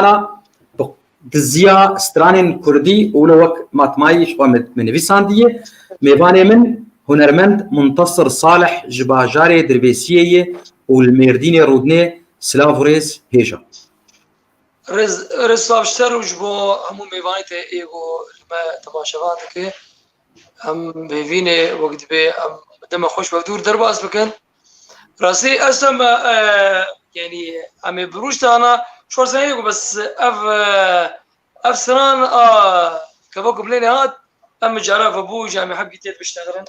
أنا دزيا سترانين كردي أولوك ماتمايش ومن فيساندية ميباني من هنرمند منتصر صالح جباجاري دربيسية والميردين رودني سلافوريز هيجا رز صافشتر وجبو همو ميباني ايغو ما تماشاوان دكي هم بيفيني وقت بي هم دم خوش بدور درباس بكن راسي اسم يعني امي بروش انا شو سنه بس اف سنان كبوك بليني هات ام جرف ابو جامي حقي تيت بشتغلن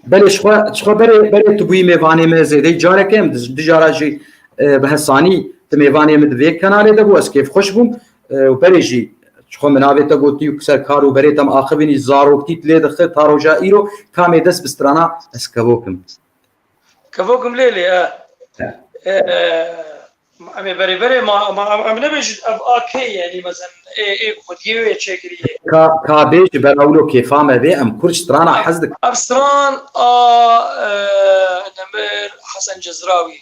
بله شخوا بره تبوي ميباني ما زيدي جاره كم دجاره جي بهساني تميباني مد فيك كنالي دبو اس كيف خوش بوم وبره جي شخوا منابه تقوتي وكسر كارو بره تم اخبني زاروكتي تلي دخ تارو جائرو كامي دس بسترانا اس كبوكم ليلي امي بري ما امي نبيش اكي يعني مثلا ايه خديه تشكري كابيج براولو كيفامه بي ام كرش ترانا حزدك ابسران نمر حسن جزراوي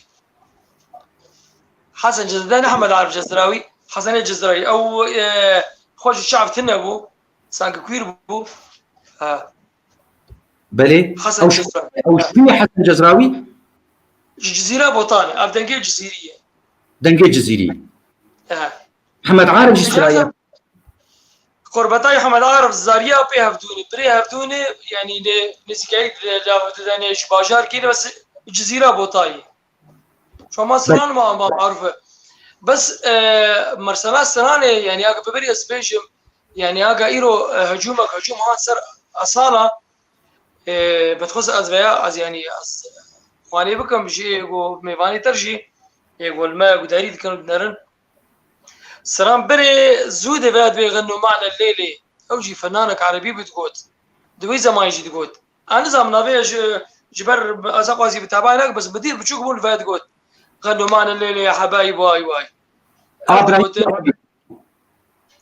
ده احمد عارف جزراوي حسن الجزراوي او خوش الشعب تنبو سانك كوير بو بلي حسن جزراوي او شنو حسن جزراوي جزيره بوطاني ابدنجي جزيريه دنجي جزيري محمد عارف جزراوي قربتاي محمد عارف الزاريه وبي هفدوني بري هفدوني يعني نسكاي داني باجار كده بس جزيره بوطاي شو ما سنان ما معروفه بس مرسلا سنان يعني اجا ببري سبيشم يعني اجا ايرو هجوم هان سر اصاله بتخص ازفيا از يعني واني بكم بشي يقول ميفاني ترجي يقول ما قداري كانوا بنرن سلام بري زودة بعد بيغنوا معنا الليلة أوجي فنانك عربي بتقوت دويزا ما يجي تقوت أنا زمان أبيش جبر أزقازي بتابعينك بس بدير بتشوف بقول فات قوت غنوا معنا الليلة يا حبايب واي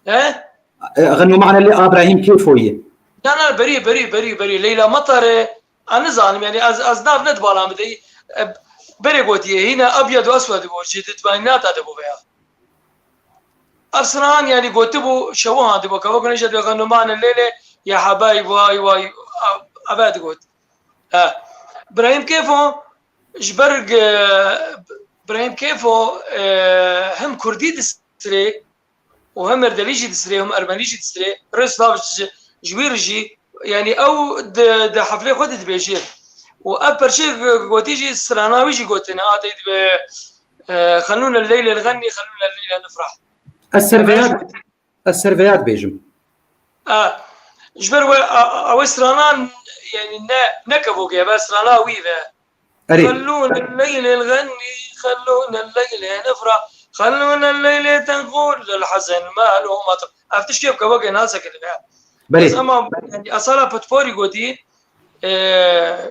إيه غنوا معنا اللي إبراهيم كيف هويه لا بري ليلى مطر أنا زعلم يعني أزناف ندبالها مدي بري قوتي هنا أبيض وأسود وجدت بينات هذا بوفيها أرسنال يعني قلت بو شوها دبوا كوكو نجد يغنوا معنا الليلة يا حبايب واي أباد قلت إبراهيم كيفو جبرق إبراهيم كيفو هم كردي دستري وهم مردليجي دستري هم أرمنيجي دستري رسلاف جويرجي يعني أو د حفلة خدت بيجي وأبر شيء قوتيجي سراناويجي قوتنا خلونا الليلة نغني خلونا الليلة نفرح السرفيات بيجم جبر اوسرانان يعني نكبوك يا بس رانا ويذا خلونا الليل نغني خلونا الليل نفرح خلونا الليل تنقول للحزن ماله مطر عرفتش كيف كبوك ناسك اللي بس اما يعني اصلا بتفوري قوتي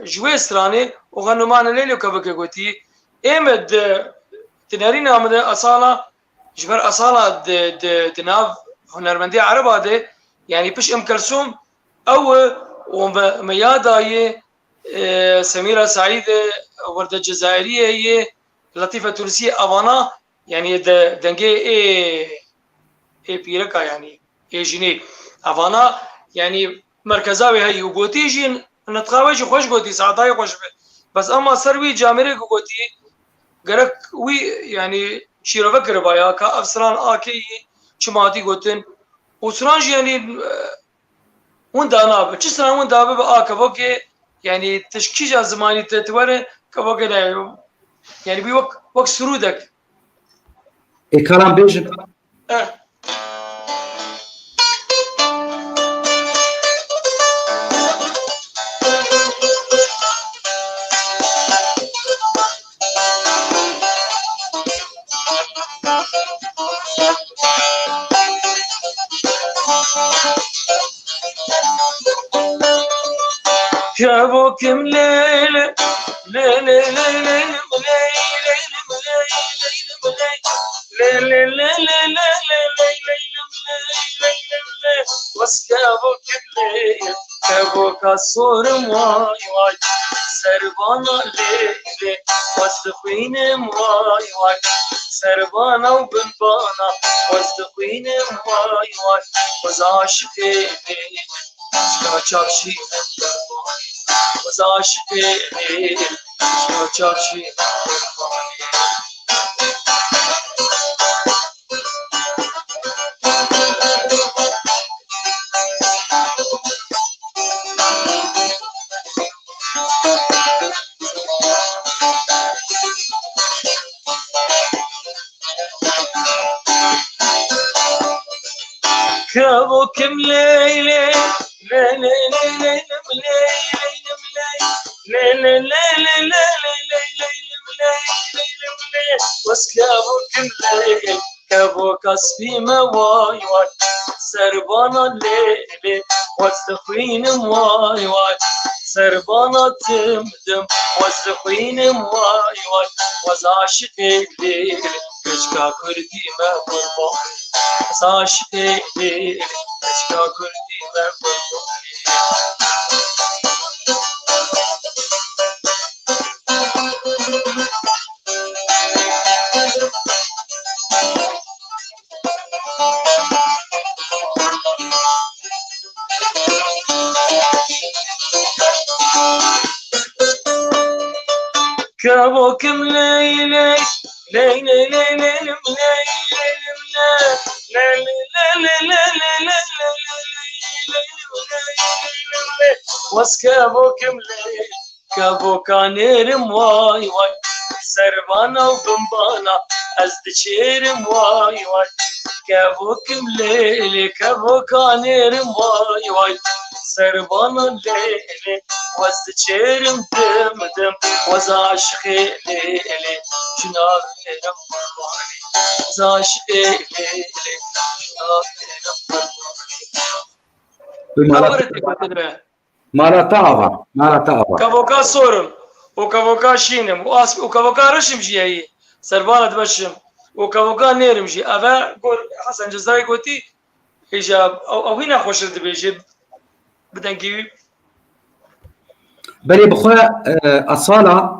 جويسراني وغنوا معنا الليل وكبوك قوتي ايمد تنارينا من اصاله جبر اصاله دناف هنرمنديه عربه دي يعني بش ام كلثوم او ومياده هي سميره سعيده ورده الجزائريه هي لطيفه تونسيه افانا يعني دنجي اي بيركا يعني اي جيني افانا يعني مركزاوي هي وقوتيجي نتقاوش خوش قوتي ساعتاي خوش بس اما سروي جامري قوتي قرك وي يعني شيرو فكر بايا كا افسران اكي شماتي قوتن وسرانج يعني وندا انا بتشسنا وندا بقى كبوكي يعني تشكيج زماني تتوره كبوكي يعني بي وقت سرودك كلام بيجن جابوكم ليلة واسكابوكم ليلة كابوكا صورم واي واي سربانا ليلي وصدقينم واي واي سربانا وبنبانا وصدقينم واي واي وزعشقي شكا چاكشي وزعشقي شكا چاكشي كابوكم ليلي ليلي ليلي ليلي ليلي واسكابوكم ليلي كابوكا سفيمة واي واي سربانا ليلي واستخوين واي واي سربانا تمدم واستخوين واي واي وزعشقي ليلي كشكا كردي ما قرباني وزعشقي ليلي كشكا كردي ما قرباني كابوكم ليلي ليلي ليلي واسكابوكم ليلي كابوكا نيرم واي واي سربانا وبنبانا ازدشيرم واي واي كابوكم ليلي كابوكا نيرم واي واي سربانا ليلي وازدشيرم دم دم وزعشقي ليلي شنار ليلم قرباني وزعشقي ليلي شنار ليلم قرباني مالا تعبا كابوكا صورم وكابوكا شينم وكابوكا رشم جي سربانة دمشم وكابوكا نيرم جي أبا قول حسن جزاي قوتي إيجاب أو هنا خوش دبيجي بدنكي بلي بخوا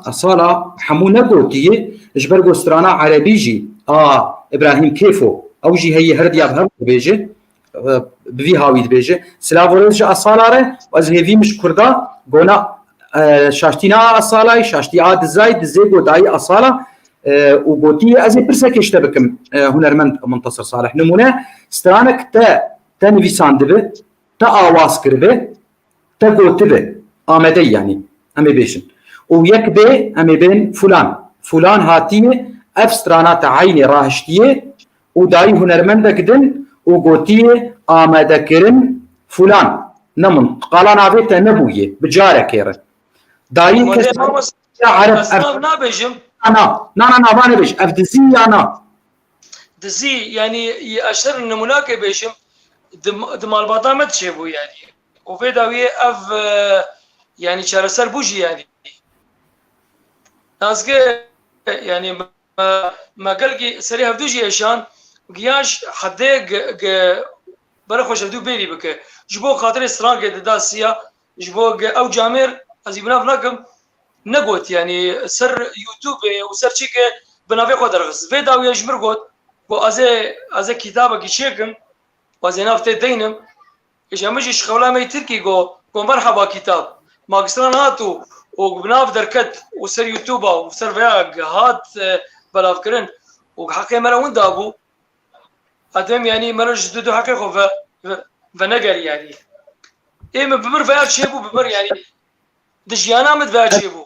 أصالة حمونا قوتي جبر قوسترانا عربيجي إبراهيم كيفو أو جي هي هردي أبهر دبيجي بفي هاوي دبيجي سلاوريج أصالة ره وأز هيفي مش كردا قونا شاشتينا أصالة شاشتي عاد زايد زي قوداي أصالة وقوتي أزي برسك يشتبكم هنرمند منتصر صالح نمونه سترانك تا نفيسان دبي تا آواز كربي تا قوتي آمده يعني أمي بيشن ويك بي أمي بين فلان هاتيه أف سترانات عيني راهشتيه وداي هنرمند كدن وقوتي آمده كرن فلان نمن قالان عبيتا نبويه بجارة كيرن داي كس عرب أسماء نابجم أنا باني بيش أفدزي أنا دزي يعني أشهر النموناك بيشم دمال باطا ما تشيبو يعني وفي داوية أف يعني شارسر بوجي يعني ناسك يعني ما قلقي سريع هفدوجي إيشان قياش حديق برخوش هفدو بيري بك جبو خاطر استرانك داسيا جبو أو جامير أزيبنا فناكم نقوت يعني سر يوتيوب وسر شيء بنافي قدر غز في داوية جمر قوت وأزي كتابة كيشيكم وأزي نافته دينم إيش أمشيش خولا مي تركي قو مرحبا كتاب ماكستران هاتو وبناف دركت وسر يوتيوبا وسر فياق هات بلاف كرن وحقيقة مرة وين دابو أدم يعني مرة جددو حقيقة فنقر يعني إيه بمر فياق شيبو بمر يعني دجيانا مد فياق شيبو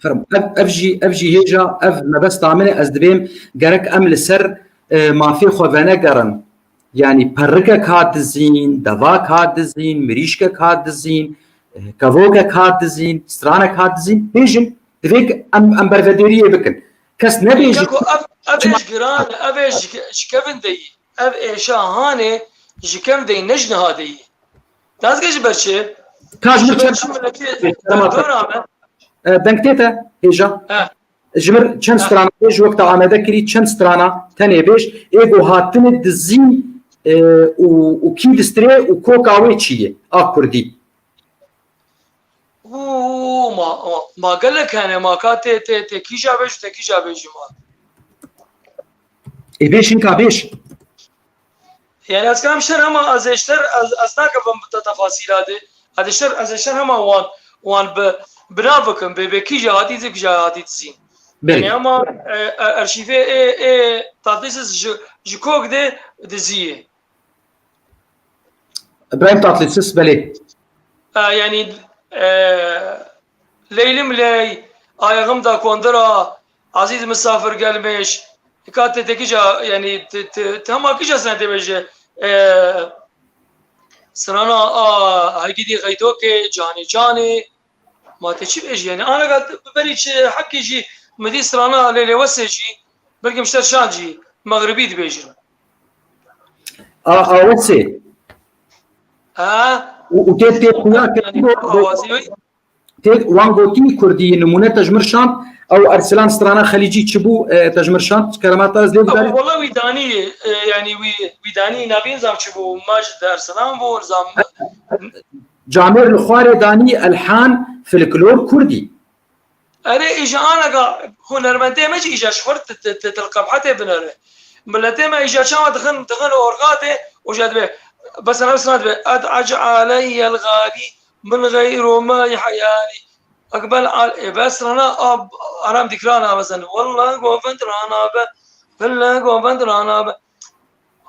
فرم أفجي هيجا ما بس تعمله أزدبيم جرك أمل سر ما في خوانة قرن يعني بركك هاد الزين دواك هاد الزين مريشك هاد الزين كافوكك هاد الزين سترانك هاد الزين هيجم دفيك أم برفديرية بكن كس نبيجي أبيش قران أبيش شكفن دي أب إيشا هاني شكفن دي نجن هادي تازكش برشة كاج بنكتيتا هيجا جمر چند سترانا بيج وقت آمده كري چند سترانا تنه بيج ايگو هاتن دزين و كي دستري و كوكاوي چيه كردي ما قال لك انا ما كات كي جابش كي جابش ما بيش إنك بيش يعني از كلام شر اما از اشتر از ناكم تفاصيل هذا از اشتر اما وان بنافكم بكي جهاتي زي جهاتي تزين يعني اما ارشيفي تاتليس جكوك دي دزيه ابراهيم تاطلسس بلي يعني ليلم لي آية غمضة كوندرا عزيز مسافر قلمش كانت تكيجا يعني تهما كيجا سنة تبجي سرانا هاي دي غيدوكي جاني ما تشي بيجي يعني انا قاعد بريش حكي جي مدي سرانا ليلي وسجي بلكي مشتر شانجي مغربي بيجي وسي وتيت تيك وانغوتي كردي نمونه تجمرشان او ارسلان سترانا خليجي تشبو تجمرشان كلمات از ليو والله ويداني يعني ويداني نابين زام تشبو ماجد ارسلان بو زام جامر الخواري داني الحان فلكلور كردي انا اجا انا هنرمندي ماجي اجا شفرت تلقى حتى بنره ملتي ما اجا شان دخن اورغاتي وجاد به بس انا سمعت به ادعج علي الغالي من غير ما يحياني اقبل على بس انا ارام ذكرانا مثلا والله قوفنت انا بالله قوفنت انا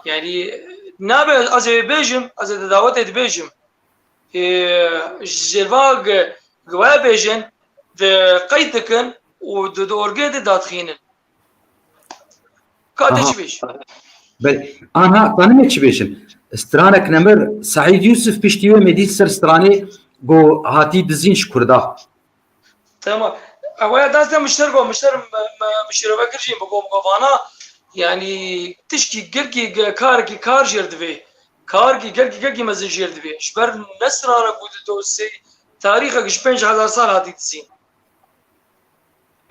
يعني نابه ازي بيجم ازي دعوت بيجم جلفاق قوا بيجن قيدكن ودورجيت داتخينن كاتش بيش بل انا طنمش بيشن استرانك نمر سعيد يوسف بيشتيو مدي سر استراني جو هاتي دزين شكردا تمام اولا دازم مشتر بكرجين بقوم قوانا يعني تشكي قلقي كار جردوي كاركي قلقي مزن جردوي شبر نسرانا بود دوسي تاريخك 5000 سال هاتي تزين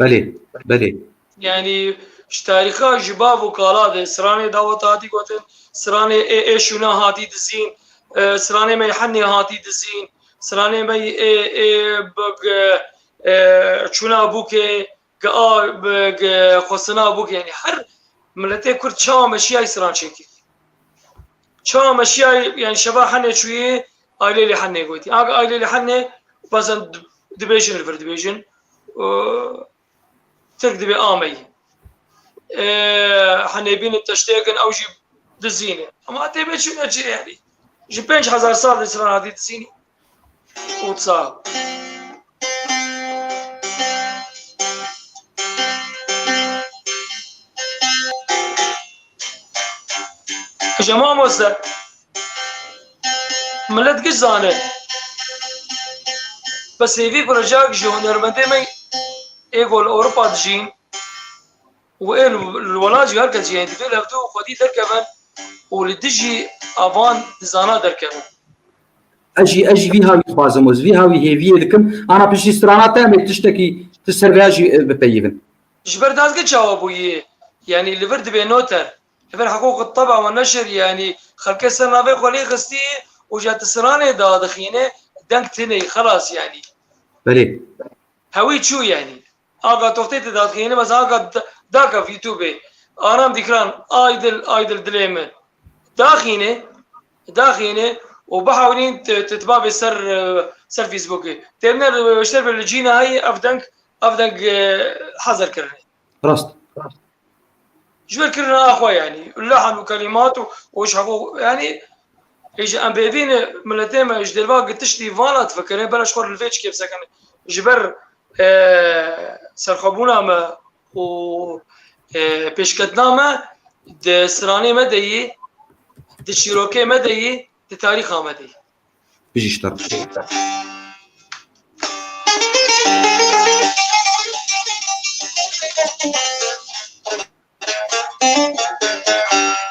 بلي يعني تاريخها جباب وكالات سراني دعوت هاتي قوتن سراني شونا هاتي دزين سراني ما يحني هاتي دزين سراني ما بق شونا بوكي بق خصنا بوك يعني هر ملتي كرت شام اشياء سران شكل شام اشياء يعني شباب حني شويه ايلي حني قوتي ايلي حني بس ديفيجن الفر ديفيجن ترك دبي امي حنيبين التشتيقن او جيب دزينه اما تبي شو نجي يعني جبينش 1000 سال يصير هذه دزينه وتصاب جماعة موسى ملت قزانه بس في بروجاك جونر مدامي يقول اوروبا تجين وإل الولاج هركز يعني تقول هفتو خدي تركبن ولتجي افان زانا تركبن اجي في هاوي خوازموز في هاوي هيفي لكم انا بشي استرانات تامي تشتكي تسرفياجي ببيبن جبر داز قد جاوبويه يعني اللي برد بينوتر لبر حقوق الطبع والنشر يعني خلق السنة في خلي خستي وجات السرانة دا دخينة دنك تني خلاص يعني بلي هوي شو يعني اقا توقتيت دا دخينة بس اقا داكا في يوتيوب انا ذكران ايدل دليمن داخينة وبحاولين تتبابي سر فيسبوك تبنر اشتر بالجينا هاي افدنك حذر كرني راست جوال كرنا اخوة يعني اللحن وكلمات وش حقوق يعني ايش ام بيدين ملتين ما ايش دلوا تشتي فانا تفكرين بلاش خور الفيتش كيف سكن جبر سرخبونا ما و بيشكدنا ما د سراني مدي د شيروكي مدي د تاريخ مدي بيجي اشتر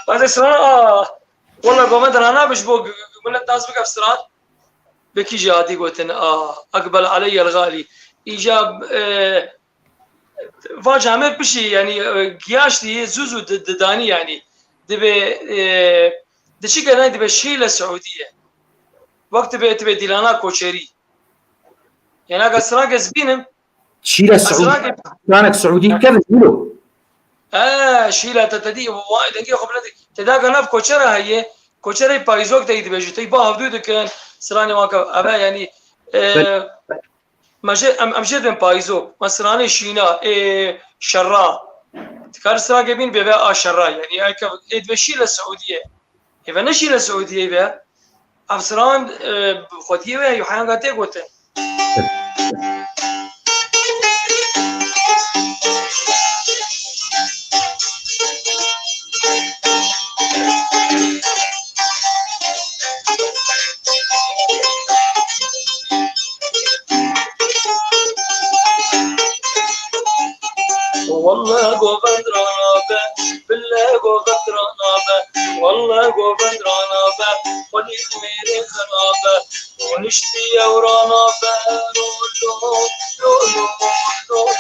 بعد سران والله قومت انا بشبوق من الناس بقى في سران بكي جادي قلت اقبل علي الغالي ايجاب فاج عمل بشي يعني قياشتي زوزو داني يعني دبي دشي كان دبي شيله السعوديه وقت تبي ديلانا كوشيري يعني انا سراج زبينم شيله السعودي كانك سعودي كيف يقولوا شيله تتدي وايد دقيقه قبل تداك انا في كوتشرا هي كوتشرا بايزوك تيدي بيجي تي با هبدو كان سراني واقع ابا يعني مشيت من بايزوك مسراني شينا شرا تكار سرا جايبين بيبيع شرا يعني هيك ادبشي للسعوديه اذا نشي للسعوديه بقى افسران خديه وهي حيان قاتي قوتين والله قوبن رانابه بالله قوبن رانابه والله قوبن رانابه خليك ميري خرابه ونشتي ورانابه لولو لولو لولو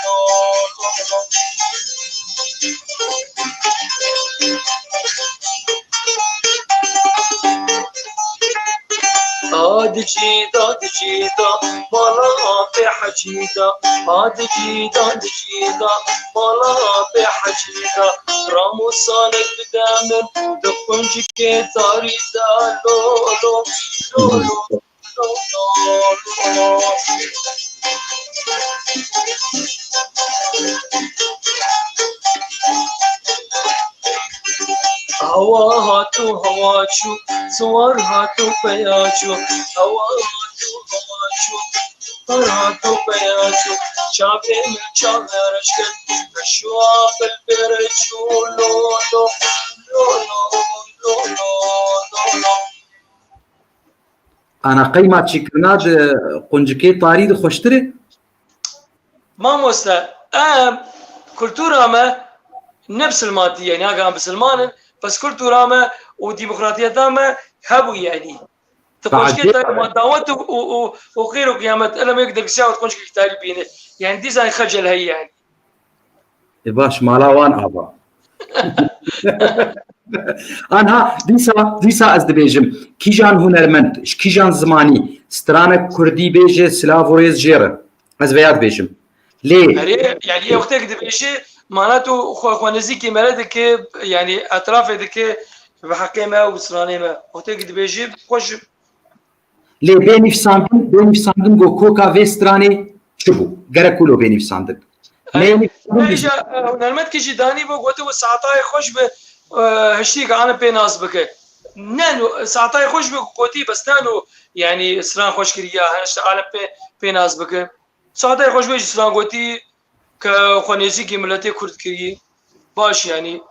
هاد جيدا مالا في حجيدا هاد جيدا مالا في حجيدا رامو صالك بدامن دقنج كتاري دا لولو لولو لولو هوا هاتو هواشو سوار هاتو پیاچو هوا هاتو هواشو سوار هاتو پیاچو چاپه من چاورش کن رشوا بالبرچو لولو لولو لولو انا قيمه تشكرناد قنجكي طاري خوشتري ما موسى كولتورا ما نفس الماديه يعني هاكا بسلمان بس كولتورا ما وديمقراطيه ما هبو يعني تقولش كده ما دعوت وغيره قيامت انا ما يقدر ساعه تقولش كتاب بينه يعني دي زي خجل هي يعني باش مالا وان ابا انا ديسا از دبيجم كيجان هنرمند كيجان زماني سترانك كردي بيجي سلافوريز جير از بياد بيجم ليه يعني وقتك دبيجي معناته خوانزيكي مالدك يعني اطرافك بحكيمه وسرانيمه وقتك دبيجي خوش ليه بينفساندن جو كوكا فيستراني شبو غركولو بينفساندن ليه هنرمند كيجي داني بوقته ساعتاي خوش به هشتيك انا بيناس بك نانو ساعتاي خوش بقوتي بس نانو يعني سران خوش كريا انا بيناس بك ساعتاي خوش بيجي سران قوتي كخونيزيكي ملتي كرد كري باش يعني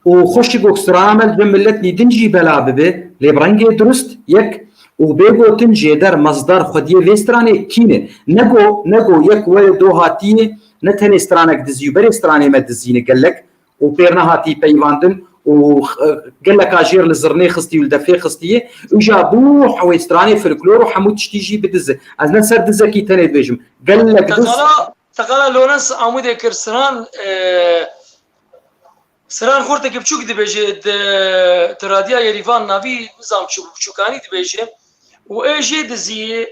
وخوشي بوكسرامل بملتني دنجي بلا ببي لبرنجي درست يك وبيغو تنجي در مصدر خديه فيستراني كينه نگو يك ولدو هاتي نتني سترانك دزيو بري ستراني ما دزيني قالك وبيرنا هاتي بيواندن وقال لك اجير للزرني خستي ولدفي خستي وجابو حوي ستراني فلكلور وحمود تشتيجي بدز از نسر دزكي تاني بيجم قال لك تقال لورنس عمودي كرسران سران خورتك بچوك دبيجي تراديا يريفان نافي نظام چوكاني دبيجي وايجي دزي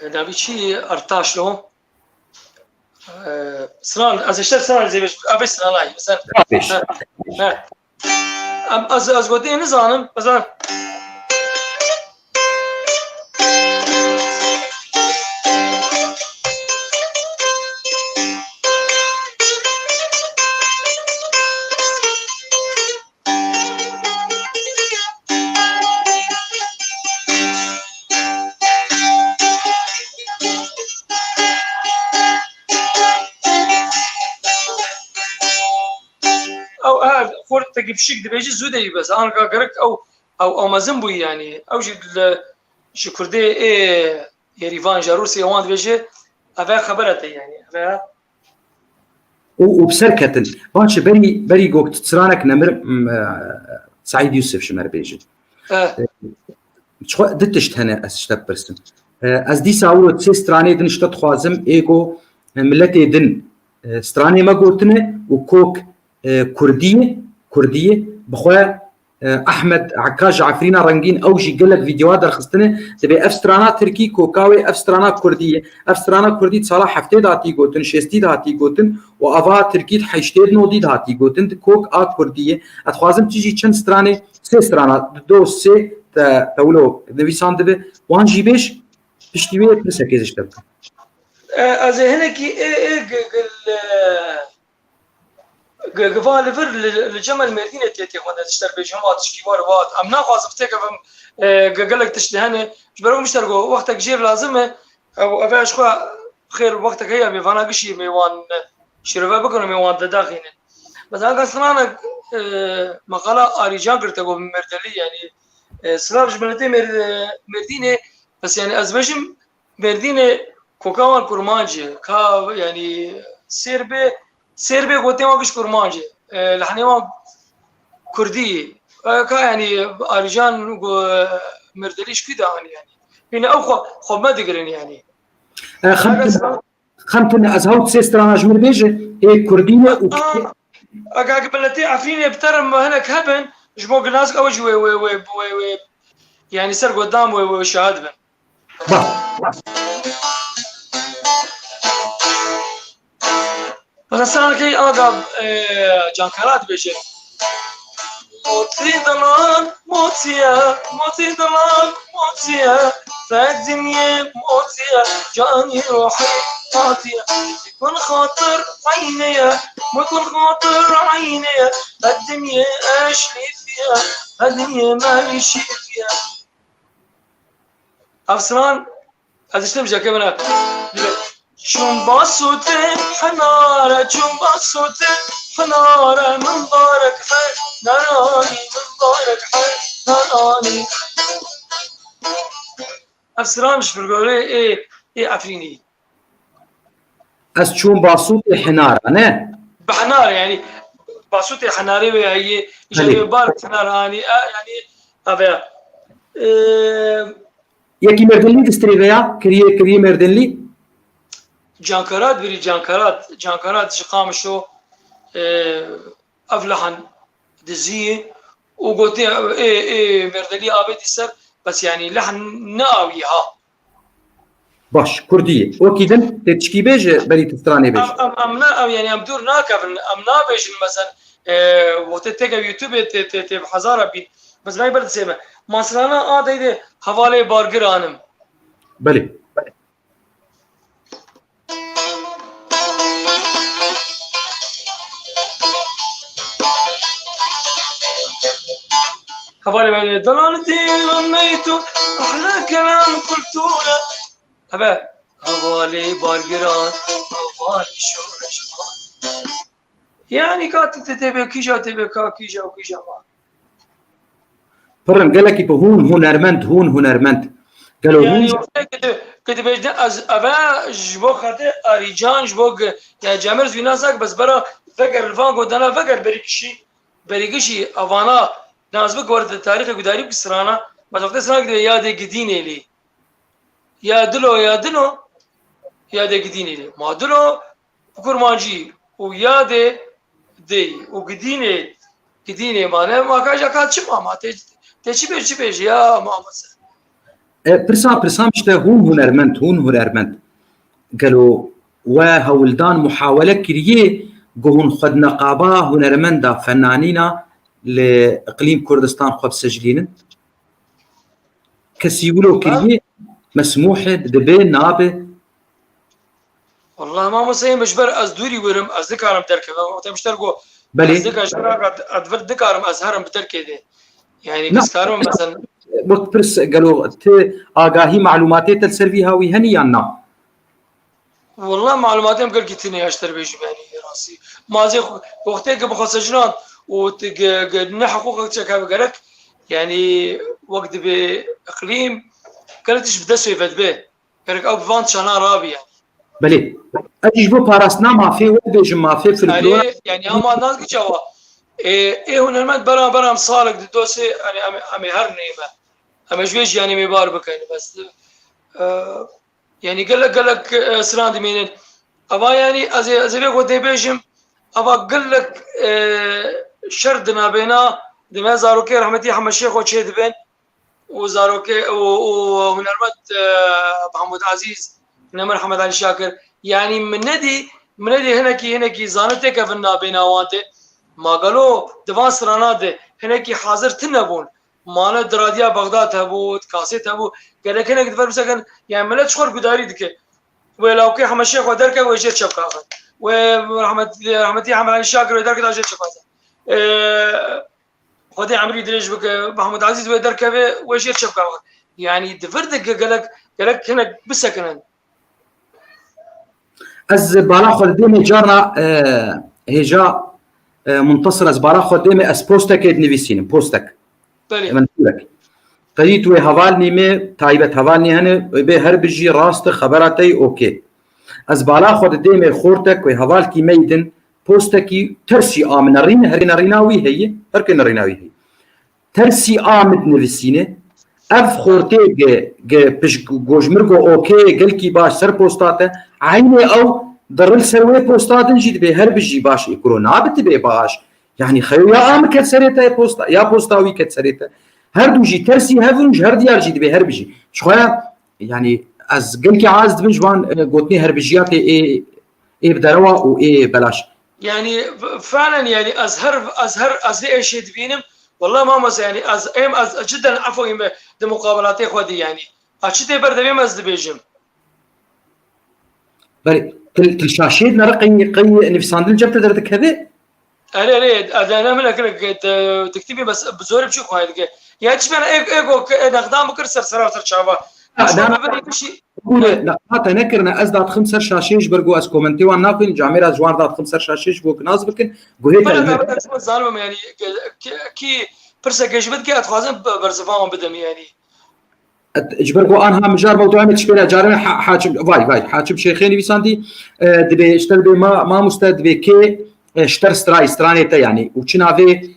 نافي شي ارتاش له سران از اشتر سران زي ابي سران لاي مثلا از قدي نظام مثلا تجيب شيك دبيجي زودي بس انا قرك او مازن بوي يعني او جي شكردي يريفان جاروسي وان دبيجي افا خبرته يعني افا وبسركتن باش بري قوقت تسرانك نمر سعيد يوسف شمر بيجي شو دتشت هنا اشتب برسم از دي ساورو تسي ستراني دنشت تخوازم ايغو ملتي دن ستراني ما قلتنه وكوك كرديه بخوا احمد عكاج عفرينا رنگين اوجي قال لك فيديوهات درخستنه تبي افسترانا تركي كوكاوي افسترانا كرديه افسترانا كردي صلاح هفته داتي غوتن شستي داتي غوتن وافا تركي حيشتد نودي داتي غوتن كوك ا كرديه اتخوازم تيجي چن سترانه سه سترانا دو سه تولو نويسان دبي وان جيبش تشتوي برسكيز تبقى از هناك قفال فر الجمل مدينة تيتي هنا تشتر بجماعة تشكيبار وات أم ناقص بتكفم قال لك تشتهني جبروا مشتركوا وقتك جير لازمه أو أفعش خو خير وقتك هي ميفانا قشي ميوان شرفا بكرة ميوان داخلين بس أنا قصنا مقالة أريجان قرتقو بمردلي يعني سلاف جملتي مردينة بس يعني أزمجم مردينة كوكاوان كورمانجي كا يعني سيربي قوتي ما قش كورمانجي لحني ما كردي كا يعني أريجان مردليش كده يعني هنا أو خو ما دقرين يعني خمتنا أزهوت سيسترانا جمر بيجي إيه كردية قبلتي عفيني بترم هناك هبن جموق الناس أوج و يعني سر قدام وشهاد بن بس أنا كي أنا جانكرات بيجي موتي دلال موتي دلال موتيا فالدنيا موتيا جاني روحي عاطية يكون خاطر عينيا ويكون خاطر عينيا الدنيا أشلي فيها الدنيا مالي شي فيها أفسران أتشتم جاكي بنا شون باسوتي حنارة شون باسوتي حنارة من بارك حي ناراني من بارك حي ناراني أفسران مش بالقولي إيه عفريني از چون باسوت حنار نه بحنار يعني باسوت حناري وهي يجي بارك حناراني يعني هذا يكي مردنلي تستريغيا كريه مردنلي جانكرات بري جانكرات شقام شو افلحن دزيه وقلت ايه مردلي ابيت السر بس يعني لحن ناويها باش كرديه وكيدن تشكي بيج بري تستراني بيج امنا يعني ام دور ناكف امنا بيج مثلا وقت تيجي يوتيوب تي حزاره بي بس ما يبرد سيما مثلا ادي حواله بارجر انم بلي حوالي ضلالتي غنيتو احلى كلام قلتو له هبا حوالي بارجران حوالي شورش يعني كانت تبي كيجا كيجا ما فرن قال لك هون هنرمند قالوا يعني كنت بيجنا از ابا جبو خاطر اريجان جبو يعني جامرز في ناسك بس برا فكر الفان قدنا فكر بريكشي افانا نازبك ورد التاريخ قداري بسرانا بس وقت سرانا كده يا دي قديني لي يا دلو يا دي قديني لي ما دلو كرمانجي ويا دي وقديني ما كاجا كات شما ما تجي بيج يا ماما برسام işte هنرمند قالوا وهولدان محاولة كريه قهون خد نقابة هنرمندا فنانينا لإقليم كردستان خب سجلين كسيقولوا كريه مسموح دبي نابه والله ما مسيء مجبر از دوري ورم از ذكرم تركه وقت مشتركو بلي ذكر شراكه ادفر ذكرم ازهرم بتركه دي يعني بس كارم مثلا وقت برس قالوا آگاهی معلوماتی تلسروی هاوی هنی یا نه والله معلوماتي مقال كتني اشتر بيجي يعني راسي ما زي وقتها بخص جنان وقد حقوقك تشكا بقالك يعني وقت باقليم قالتش بدسوا يفد به قالك او بفانت شانا رابي يعني بله اجيش بو باراسنا ما في وبيج ما في الفلور يعني هم الناس جوا ايه هنرمند برا مصالك دوسي يعني امي هرني اما جويش يعني ميبار بكاين بس يعني قال لك سراند مين ابا يعني ازي بيجو دي بيجم ابا قال لك شردنا بينا دماء زاروكي رحمتي حمد الشيخ وشيد بن وزاروكي وهنرمت محمود عزيز نمر محمد علي شاكر يعني من ندي هناكي زانتك في النابيناوانته ما قالوا دفان سراناده هناكي حاضر تنبون مانا دراديا بغداد هبوت كاسيت هبو قال لك هناك دفر مسكن يعني ملت شخور قداري دك ولو كي حمد الشيخ ودرك ويجي شبكه ورحمتي حمد علي شاكر ودرك داجي شبكه خدي عمري دريج بك محمود عزيز ودرك ويجي شبكه يعني دفردك قال لك هناك بسكن از بالا خود ديمي جارنا هجا منتصر از بالا خود ديمي از بوستك نویسین بوستك من لك قريت وي هوالني مي تايبت هوالني هن به هر بجي راست خبراتي اوكي از بالا خود ديمي خورتك وي هوالكي ميدن بوستكي ترسي امن رين هرين ريناوي هي هركن ريناوي هي ترسي امد نویسینه اف خورتي بش گوجمرگو اوكي قلكي باش سر بوستاته عيني او ضرل سروي بوستات نجيد به هر بجي باش يكرو نابت به باش يعني خيو يا ام كسريتا بوستا يا بوستاوي كسريتا هر دوجي ترسي هفنج هر ديار جيد به هر بجي شخويا يعني از قلكي عاز دبنجوان قوتني هر بجيات اي بدروا و اي بلاش يعني فعلا يعني ازهر ايش تبينم والله ما مس يعني از جدا عفوا دي مقابلاتي خودي يعني اشتي بردبي مز دبيجم بري تلشاشيد نرقي نفساندل جبت درتك هذه انا من تكتبي بس بزور بشي خايد يا تشبنا ايغو نقدام بكر سر شابا نقاط نكرنا ازداد خمسة شاشيش برجو اس كومنتي وناقين جاميرا جوار داد خمسة شاشيش بوك ناز بكن قهيت ظالم يعني كي برسا كجبت كي اتخازن برزفان بدم يعني اجبركو انها مجار موضوع متشبيله جارنا حاكم فاي حاكم شيخين بيساندي دبي اشتر بي ما مستد بي كي اشتر سترانيته يعني وشنا في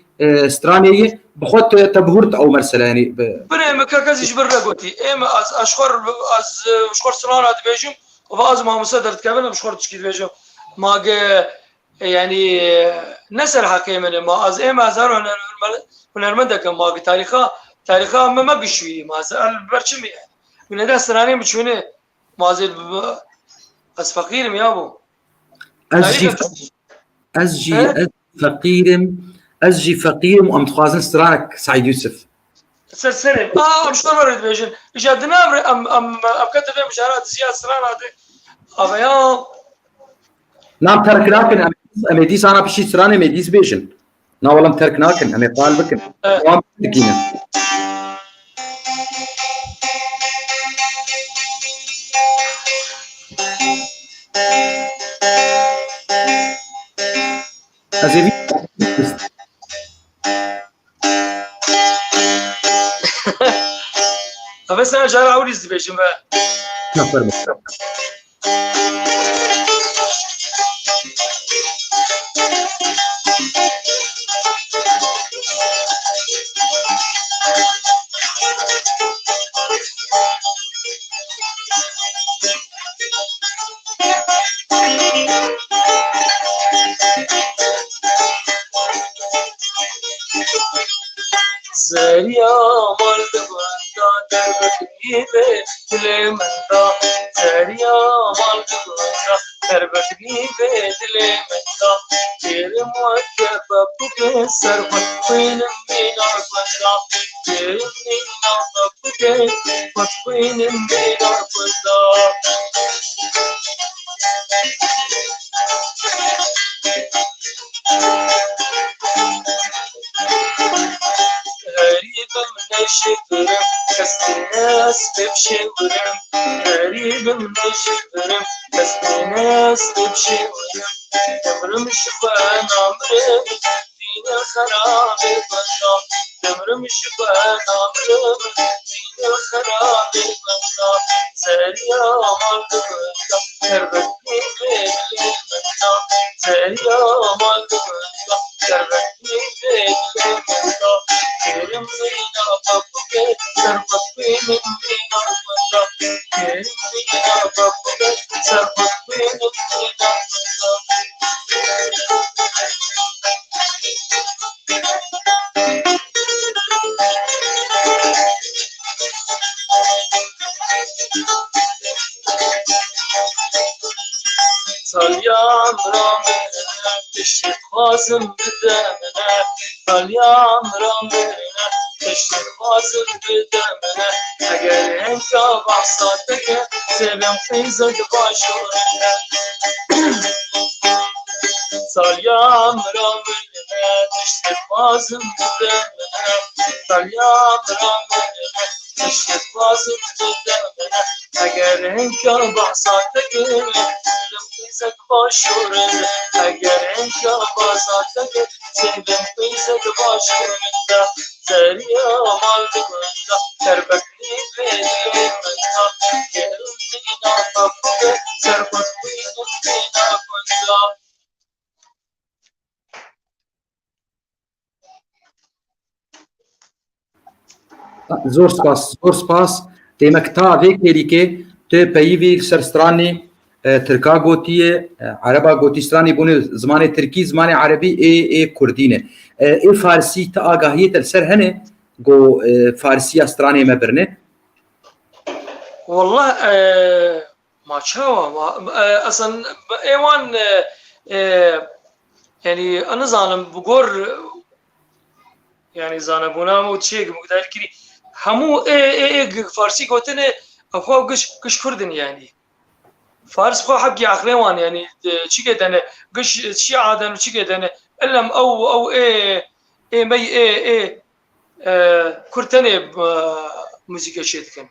سترانيه بخوت تبهرت او مرسله يعني بني مكاكاز يجبر لقوتي ام اشخر سران هاد بيجم وفاز ما مصدر كامل بشخر تشكي بيجم ما يعني نسر حكيمه ما از ام ازار هنرمندك ما تاريخها ما بشوي ما البرشم يعني من هذا السراني بتشونه ما زي از فقير يا ابو ازجي فقير وام تخازن سرانك سعيد يوسف سلسلم مش مرة بيجن جادنا ام كتب مشارات زياد سران هذا يا نعم تركناكن اميديس انا بشي سراني ميديس بيجن نا والله تركناكن امي قال بكن تكينا ازيبي بس انا جاي اقول يزبيشن بقى نفر سريا مالد بندا تربتني بدل مندا سريا مالد بندا تربتني بدل مندا تير موجب بك سرفت وين مينا بندا تير مينا بك وين مينا بندا غريب من الشكرم كسب الناس بشورم غريب من الشكرم كسب الناس بشورم تمرم شبان عمرم دين الخراب بندا تمرم شبان عمرم دين الخراب بندا سريع مال بندا تربتني بدل مندا سريع مال بندا تربتني بدل مندا كرم لينا بابك سربت بين لينا بندا كرم لينا بابك سربت بين لينا بندا سالیان رامنه تشت خوازم بدمنه سالیان رامنه تشت خوازم بدمنه اگر هنگا بحثاته که سبم خیزد باشورنه سالیان رامنه تشت خوازم بدمنه سالیان رامنه تشت خوازم بدمنه اگر هنگا بحثاته که سبم خیزد باشورنه اگر هنگا بحثاته که سبم خیزد باشورنه سريا مال بكوندا تربكني بيني منها كلمينا فبك سرقت بيننا كوندا زور سپاس تیمکتا ویکی که تو پیوی سرسترانی ترکا گوتیه عربا گوتیسترانی بونه زمان ترکی زمان عربی ای کردینه ای فارسی تا آگاهیت السر هنه گو فارسی استرانی مبرنه والله ما شاوى اصلا ايوان يعني انا ظالم بقول يعني زانبونا وتشيك مقدار كري همو اي فارسي قوتني اخو قش كردن يعني فارس خو حقي عقلوان يعني شي قدنا قش شي عادن شي قدنا علم او اي مي اي كرتني موسيقى شيتكن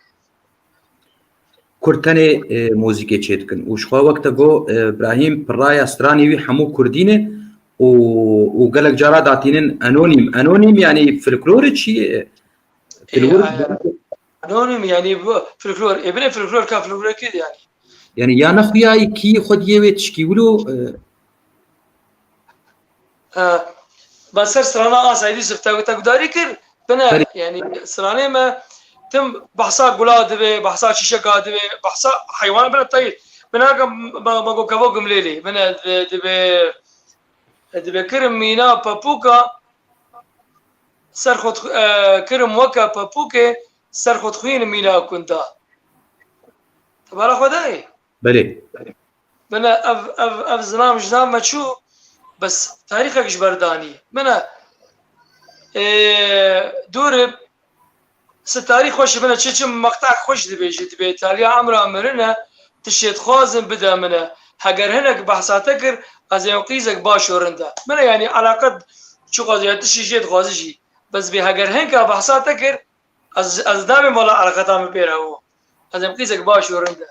كرتني موسيقى شيتكن وش خو وقت جو ابراهيم برايا استراني وي حمو كردينه وقالك جارا داتينن انونيم يعني فلكلور شيء انونيم يعني فلكلور ابن فلكلور كفلكلور كده يعني يا نخويا كي خد يوي تشكيولو بس سرنا اسايدي سفتا تقدري كر بنا يعني سرانه ما تم بحثا قلاد به بحثا شيشه قاد به بحثا حيوان بنا طيب بنا ما جو كبو قمليلي بنا دبي كرم مينا بابوكا سرخت كرم وكا بابوكا سرخت خوين مينا كنتا تبارك خداي بله بنا اف زنام جنام ما تشو بس تاريخك جبرداني منا دورب ستاريخ خوش بنا تشم مقطع خوش دبي ايطاليا عمرها مرنا تشيت خوازن بدا منا هاجر هناك بحثاتك از يقيزك باشورندا منا يعني علاقه شو قضيه تشيت خوازجي بس بهاجر هناك بحثاتك از دام ولا علاقتام بيرهو از يقيزك باشورندا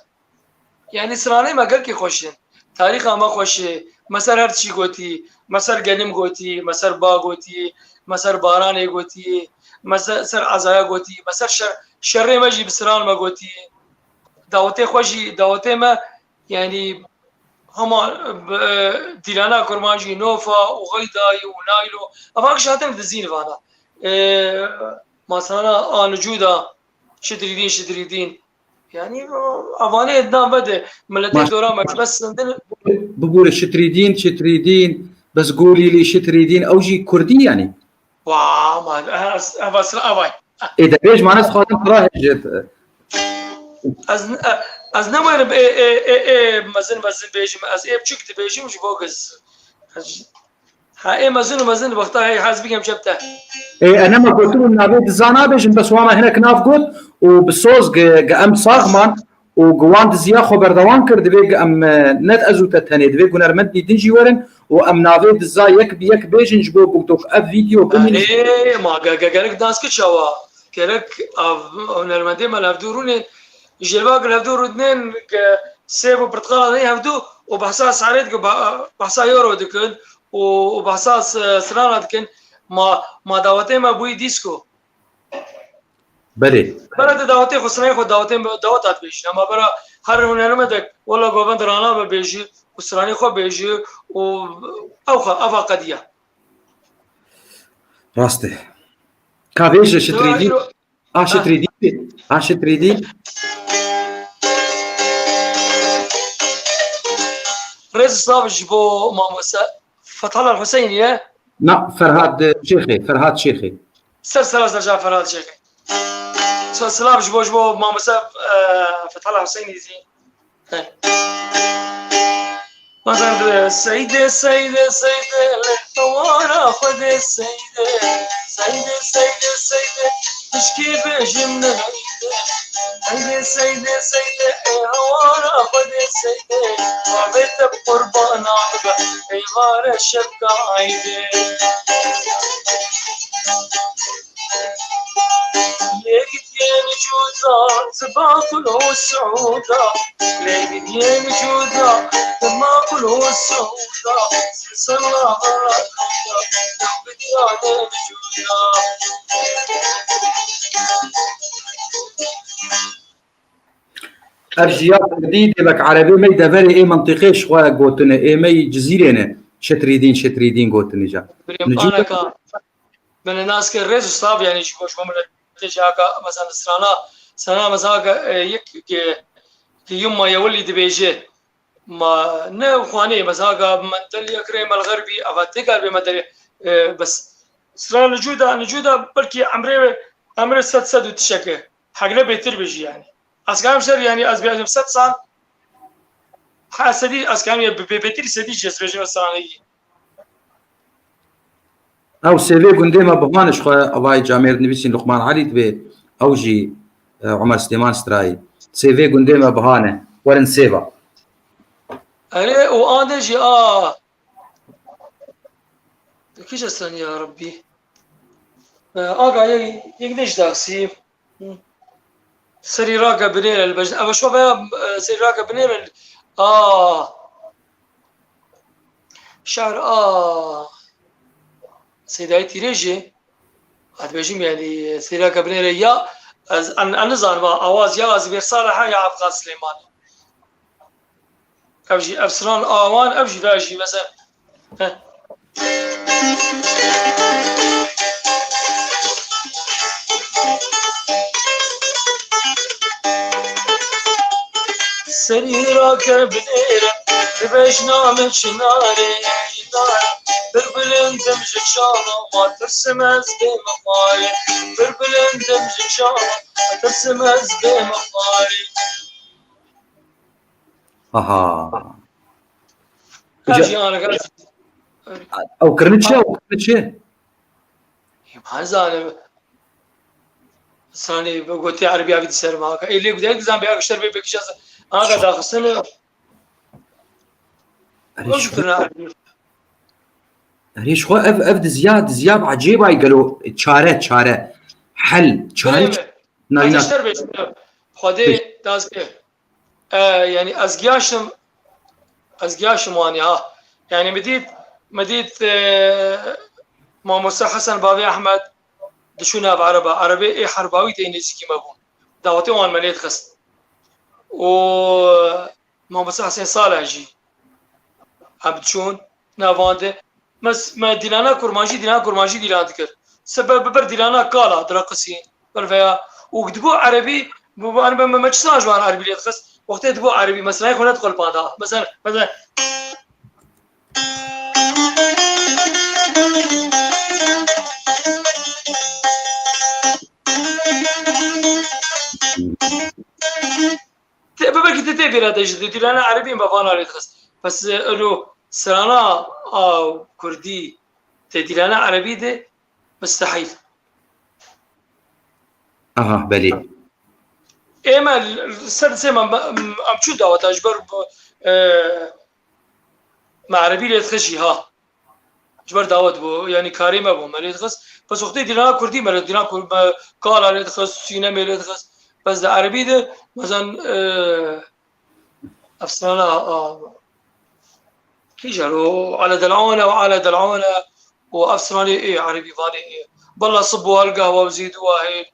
يعني سرانه ما قال كي خوشن تاريخ ما خوش مسار هرچی گوتی مسار گلیم گوتی مسار با گوتی مسار باران گوتی مسار عزایا گوتی مسار شر ماجي بسران ما گوتی دعوته خوشي دعوته ما يعني هما ديلانا كرماجي نوفا وغيداي ونايلو افاك شاتم دزين فانا مثلا انجودا شدريدين يعني افاني ادنان بده ملتي دورا ما بس بقول شتريدين بس قولي لي شتريدين اوجي كردي يعني واه ما بس افاي اذا ليش ما ناس خادم راهج از نمایم ای مزن بیشم از ای بچیک بیشم جبوگز ها مزن وقتها هي حاسب بيهم شبته اي انا ما قلت له نابد زانا بيجن بس واما هناك نافقوت وبالصوص قام صاغمان وقواند زيا خبر دوان كرد بيج ام نت ازوت تاني دبي قنر مدي دنجي ورن وام نافد زا يك بيجن جبو بوتوك اب فيديو بني ما قالك داس كشوا كلك او نرمدي ما لافدوروني جلباق لافدور اثنين سيبو برتقال هي هفدو وبحساس عريض بحسا يورو دكن وبحساس سنانا دكن ما دعوتي ما بوي ديسكو بله برا دعوتي خسرين خود دعوتات بيجي اما برا هر هنرمدك والله قوبند رانا بيجي وسراني خو بيجي و اوخا افا قديه راسته كافيش شتريدي شتريدي رئيس الصافج بو ماموسا فتح الله الحسيني لا فرهاد شيخي سلسلة رجع فرهاد شيخي سلام جبو ماموسا فتح الله الحسيني زين مثلا سيدة سيدة سيدة الحوار خذ السيدة سيدة سيدة سيدة تشكي بجمنا العيدة سيدة سيدة سيدة الحوار خذ السيدة وعبيت بقربان عبا ايغار الشبكة عيدة لقيتين جوزة تباكل السعودة لقيتين جوزة تباكل السعودة صلى غرق لقيتين جوزة ارجيات جديد لك عربي ما يدبري اي منطقه شويه قوتنا اي ما جزيره شتريدين قوتني جا انا كان من الناس كالريز صاب يعني شو من تجاكا مثلا سنة مثلا يك يوم ما يولي دبيجه ما نه خواني مثلا من تلي كريم الغربي افتي قلبي مثلا بس سرا نجودا بلكي عمري 600 وتشكى حقنا بيتر بيجي يعني اسكام سر يعني از بيجي 6 سنه حاسدي اسكام بيتر سدي جس بيجي مثلا او سيفي قنديما بهانش خو اواي جامير نبيسين لقمان علي تبي اوجي عمر سليمان ستراي سيفي قنديما بهانه ورن سيفا أنا وأنا جي كيش أصلا يا ربي قاعد يقديش داكسي سري راقة بنير البجن أبى شو بقى سري راقة بنير شعر سيدايتي ريجي هاد بيجيم يعني سري راقة بنير يا أنا زان ما أواز يا أزبير صالحة يا عبد سليمان أبجي أفسران آوان أبجي داجي مثلا سريرك بنيرة تبيش نعمل شناري بربلن دمجك شانا ما ترسم أزبي مقاري بربلن دمجك شانا ما ترسم أزبي مقاري أجي أنا قلت او كرنتشي ما زال ثاني قلت عربي أبي تسير معك اللي بدي أقزم بيا أشتري بيك شخص أنا قاعد أخذ سنة ريش خو اف زياب عجيبه قالوا تشاره حل تشاره ناينا اشتر بيش خدي داز يعني ازقياشم واني يعني مديت ماموسى حسن بابي احمد دشونا بعربي اي حرباوي تاني سكي مبون دعوتي وان مليت خست و ماموسى حسن صالح جي عبد شون نافانده بس ما ديلانا كرمانجي ديلان ذكر سبب ببر ديلانا كالا درقسين برفيا وكتبوا عربي انا ما تشتاج وانا عربي اللي تخص وقت تبوا عربي مثلا يكون ادخل بعضها مثلا ببر كنت تبي لا تجد ديلانا عربي ما فانا اللي تخص بس انه سرانا او كردي تديلانا عربي ده مستحيل بلي اما السر ما امشو دعوة اجبر مع عربي اللي تخشي اجبر دعوت بو يعني كاريما بو مالي تخص بس وقتي ديلانا كردي مالي ديلانا قال عليه تخص سينا مالي تخص بس ده عربي ده مثلا افسرانا كيجالو على دلعونه وعلى دلعونه وافسراني ايه عربي فاني ايه بالله صبوا القهوه وزيدوها هيك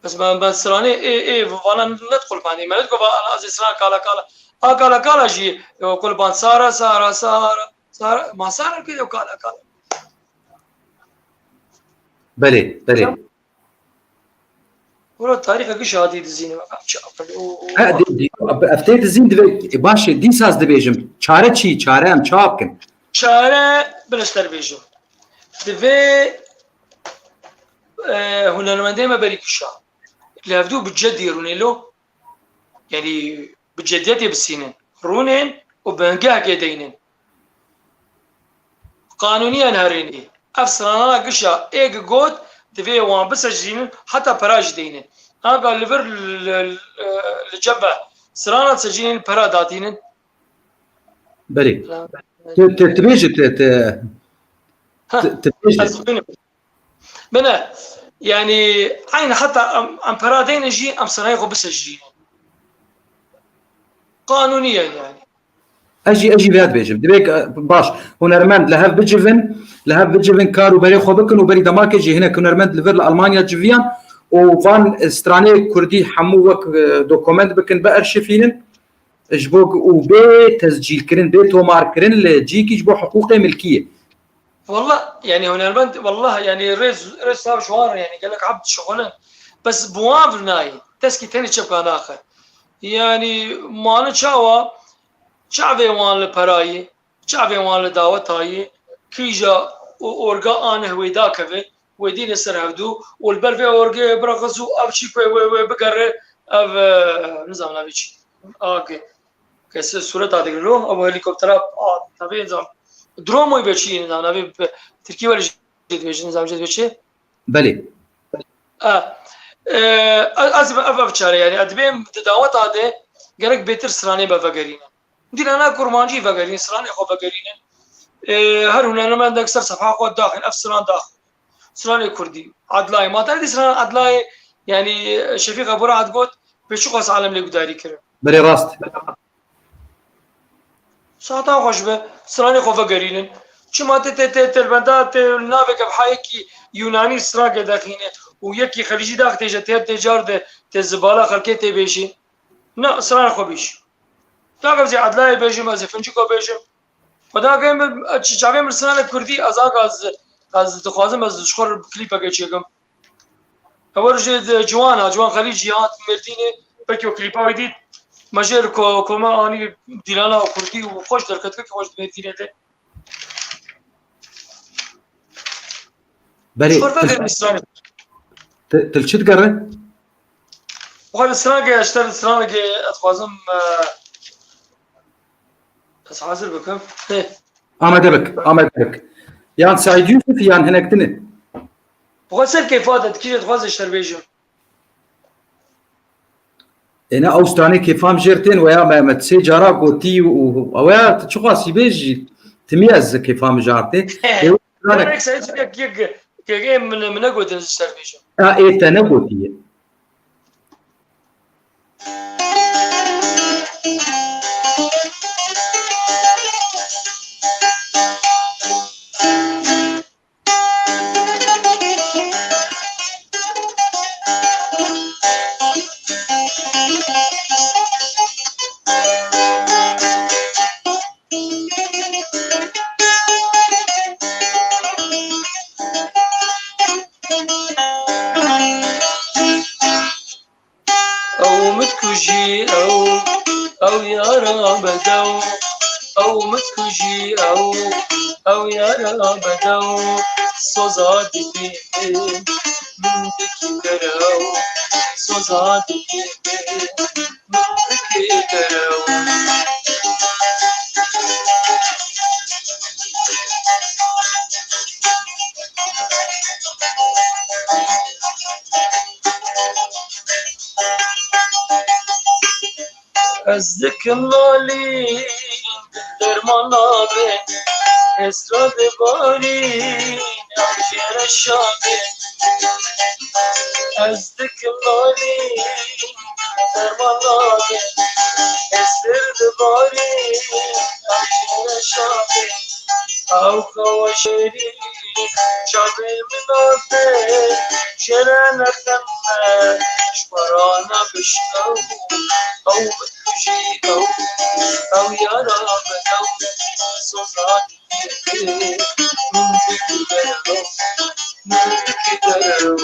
بس ما سراني ايه فانا ندخل فاني ما ندخل انا ازي سران كالا جي كل بان سارة ما سارة كده وكالا بلي ورا التاريخ ايش هادي دزيني ما افتيت الزين باشا دي ساز دبيجم چاره ام چاپكن چاره بلشتر بيجم دفي هنرمندي ما بريكشا اللي هفدو بجد يروني له يعني بجديتي بالسنين رونين وبنقاه كدينين قانونيا هريني افسرانا قشا ايق جود تبي وان بس جينين حتى براج دينين انا قال ليفر الجبه سرانا تسجينين برا داتينين بلي تبيج تبيج بنا يعني عين حتى ام برا دين جي ام سرايغو بس جينين قانونيا يعني اجي بهاد بيجم دبيك باش هنرمند لهاف بجيفن كارو بري خوبكن وبري دماك جي هنا هنرمند لفر المانيا جيفيان وفان استراني كردي حمو وك دوكومنت بكن بارشفينن اجبوك وبي تسجيل كرن بي تومار كرن لجيكي جبو حقوق ملكيه والله يعني هنرمند والله يعني ريز صار شوار يعني قال لك عبد شغله بس بوافناي تسكي تاني شبكان اخر يعني ما نشاوا شعبي وان لبراي شعبي وان لدعوتاي كيجا اورغا ان هويدا كفي ودين سرهدو والبلفي اورغا برقصو ابشي وي بقر اف نظام نبيشي اوكي كيس صورة هذه ابو هليكوبتر طبيعي نظام درومو يبشي نظام نبي تركيا ولا جديد نظام جديد بشي بلي ازم افشاري يعني ادبيم دعوت هذا قالك بيتر سراني بفقرينا دين انا كرمانجي فقرين سراني خو فقرين هر هنا لما عندك سر صفحه خو داخل افسران داخل سراني كردي عدلاي ما تعرف سران عدلاي يعني شفيق ابو رعد قلت بشو قاس عالم لي قداري كرم بلي راست ساعتها خوش به سراني خو فقرين شما تلبندات نافك بحايكي يوناني سراق داخينه ويكي خليجي داخل تجار ده تزباله خلكي بيشي لا سراني خو بيش تاقب زي عدلاي بيجم از فنجيكو بيجم خدا قايم شعبي مرسنا الكردي ازاق از تخوازم از شخور كليبا كيتشيكم اول جوان خليجي هات مردينه بكيو كليبا ويديد مجر كوما اني ديلانا وكردي وخوش دركتك خوش مردينه ده بلي شخور فقر مسراني تلشت قره وقال السراقه اشتري السراقه اتخوازم بس حاضر بكم آمده بك يعني سعيد يوسف يعني هناك تنه وغسل كيف هذا كيف تخوز اشتر بيجم هنا أوستراني كيفام جيرتين ويا ما تسي جارا قوتي ويا تشخاص يبيج تميز كيفام جارتين انا سعيد كي من اقود اشتر بيجم ايه تنقوتي او متكوجي او يارا بدو او متكوجي او يارا بدو سوزادي من دكي كراو سوزادي من دكي كراو أزدك اللالي درمان نابي اسراد باري عجير الشابي أزدك اللالي درمان نابي اسراد باري عجير الشابي أو خوشري شابي منافي شرنا كنا شورانا بشكو أو متكوشي أو يارا بدو صوصاتي من ذكي درو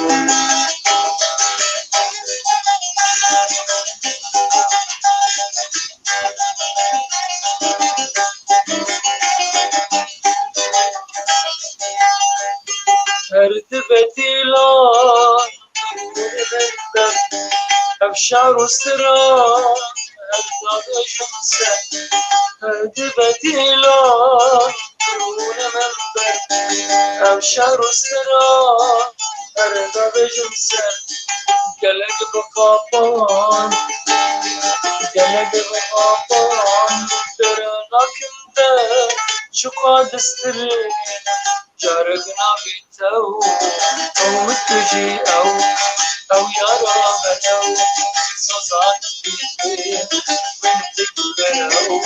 هرد بديلان أبشار السران بجم سر هدي بديلا رون من بر او شهر السرا أردا بجم سر قلق بقابان قلق بقابان درنا كنده شقا دسترين جارقنا بيتو أو متجي أو يارا بدو صزات بيتي من تكبرو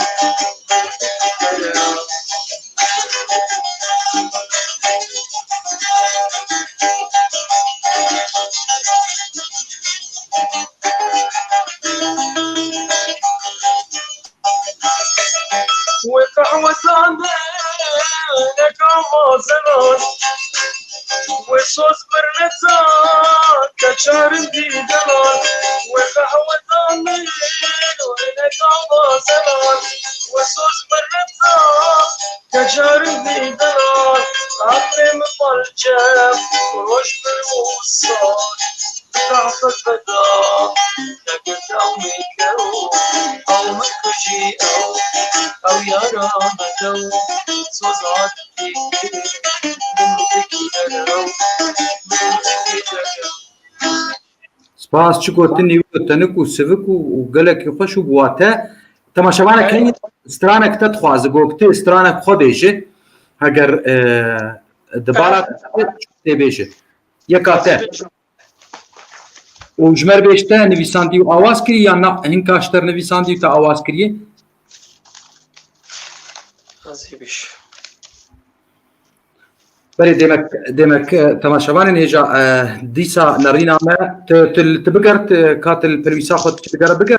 وقهوة لك وزنان وصوص برنتا كشارن دي دلال وقهوة لك وزنان وصوص برنتا كشارن دي دلال عطم بالجف وروش بالوصال تعطت بدا لقد أميكو أو مكجي أو يارا مدو سوزات بيكي من تكيرو سپاس چی گوتن نیو تنک و سوک و گلک خوش و بواته تماشاوانه کنی استرانک تدخواز گوکتی استرانک خودشه اگر دبارت تبیشه یکاته و جمر بیشته نویساندی و آواز کری یا نه هنکاشتر نویساندی تا آواز کریه عزیبش بله دمك تماشاوان نيجا ديسا نرينا ما تبقرت كاتل بالويسا خد تبقر بقر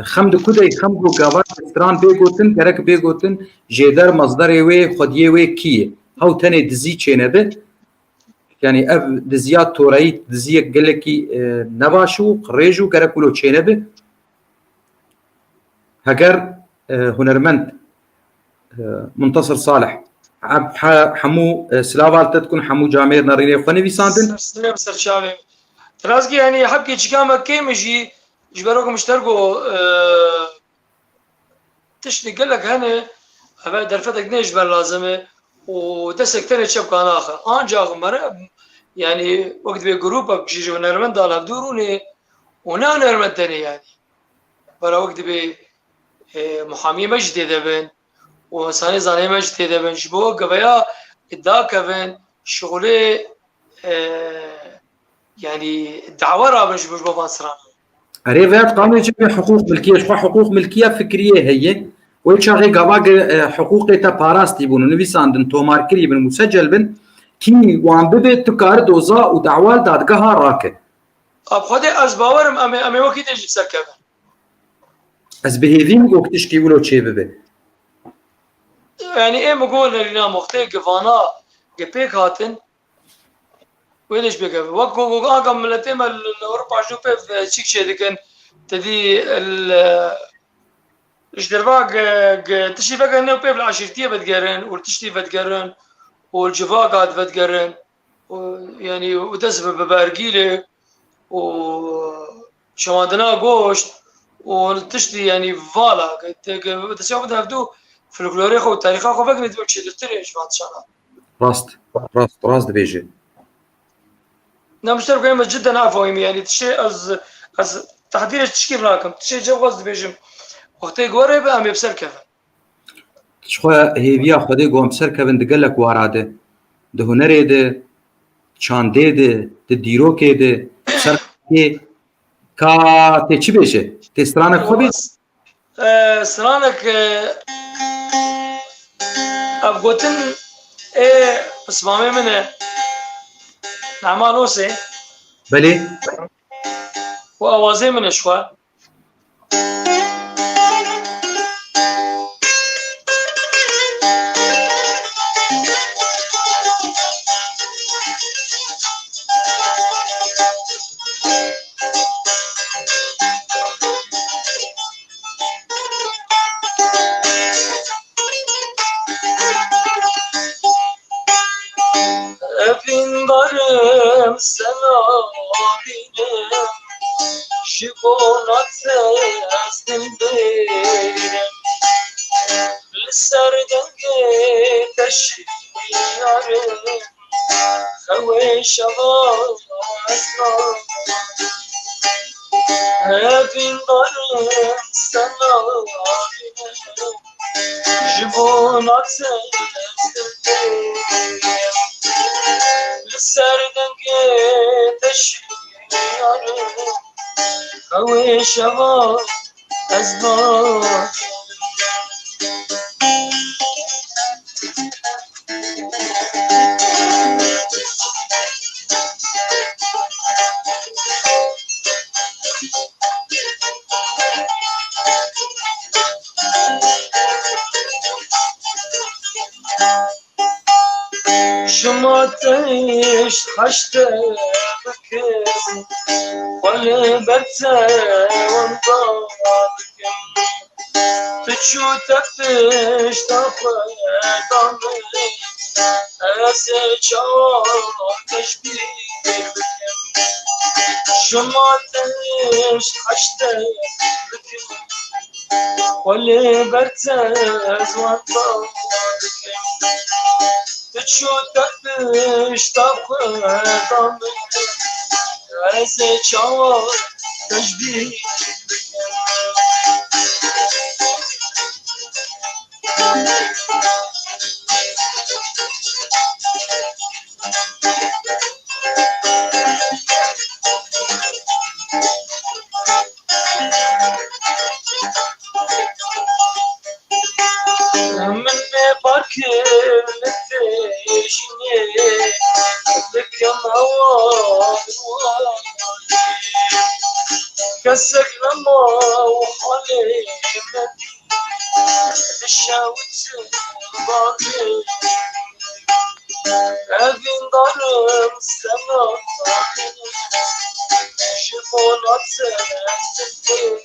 خمد كودي خمدو قاوات استران بيغوتن كرك بيغوتن جيدر مصدر وي خديه وي كي هاو تاني دزي چينبه يعني اف دزيات توري دزي قلكي نباشو قريجو كركولو چينبه هجر هنرمند منتصر صالح حمو سلاوات تكون حمو جامير ناريني خوني بيساندن سلام سرشاوي رازقي يعني حبكي جكامة كيمجي جبروكم اشتركوا تشتي قال لك هنا درفتك نجبر لازمه ودسك تاني تشب كان اخر ان جاغ مرة يعني وقت بجروب بجيجو نرمن دال هبدوروني ونا نرمن تاني يعني برا وقت ب محامي مجدي دبن وإنساني زاني مجدي دبن جبو قبيا إدعا كفن شغلي يعني الدعوة رابن جبو جبو فانسران ريفات قانون جميع حقوق ملكية شو حقوق ملكية فكرية هي ويشاغي قواق حقوق تا باراستي بونو نويساندن تومار كري بن مسجل بن كي وان ببه تكار دوزا ودعوال دادقها راكه اب خودي از باورم امي وقت تجي سكبن از بهيفين وقتش كي ولو تشي ببه يعني ايه مقول لنا مختي قفانا قبيك هاتن ويلش بيك وقو اقام ملتيما الاوروبا شوفه في شيك شيء تدي الاشتراك تشتي فكر انه بيب العشيرتيه بتقرن والتشتي بتقرن والجفاقات بتقرن يعني وتسبب ببارقيله وشمادنا قوشت والتشتي يعني فالا تسيبوا تهفدو فلكلوري خو التاريخ خو فكر تقول شيء دكتور ايش ما تشانا راست بيجي نعم مشترك قيمة جدا عفوهم يعني تشي از تحضير التشكيل راكم تشي جواز بيجم وقتی گوره به امی بسر کفن شخو هیویا خودی گوم سر کفن دگلک واراده ده هنره ده چانده ده دیروکه ده سر که کا ته چی بشه ته استرانک خو بیش استرانک اب گوتن اسمامه منه نعمان اوسه بله و آوازه منه شخوا Efendarım sana binem جبونات استندير للسردنقي تشيار خوي شباب أسرار هافين ضرب سنة جبونات استندير للسردنقي تشيار خوي شباب أسرار شماتش خشت بكس ولا برتا وانضابكم تشو تفتش تفضل أسجار تشبير شماتش خشت بكس ولا برتا وانضابكم تشو تفتش تفضل أسجار تشبير من باركر لتشني لك مواد كسك لما وحالي الشاوت باقي أبين ضرب السما شفونات سنتين